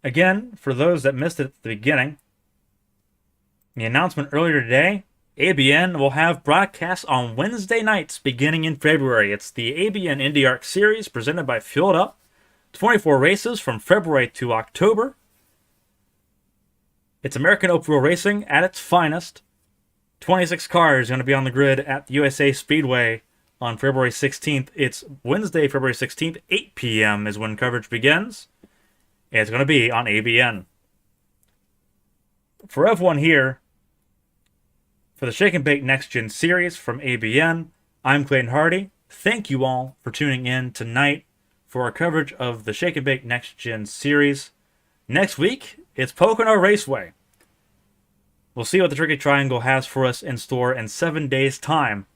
Again, for those that missed it at the beginning, the announcement earlier today, ABN will have broadcasts on Wednesday nights beginning in February. It's the ABN Indy Arc Series presented by Fueled Up. 24 races from February to October. It's American Open Wheel Racing at its finest. 26 cars going to be on the grid at the USA Speedway on February 16th. It's Wednesday, February 16th, 8 p.m. is when coverage begins. And it's going to be on ABN. For everyone here, for the Shake and Bake Next Gen Series from ABN, I'm Clayton Hardy. Thank you all for tuning in tonight for our coverage of the Shake and Bake Next Gen Series. Next week, it's Pocono Raceway. We'll see what the Tricky Triangle has for us in store in 7 days' time.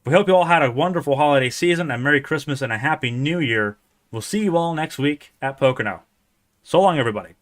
We hope you all had a wonderful holiday season, a Merry Christmas, and a Happy New Year. We'll see you all next week at Pocono. So long, everybody.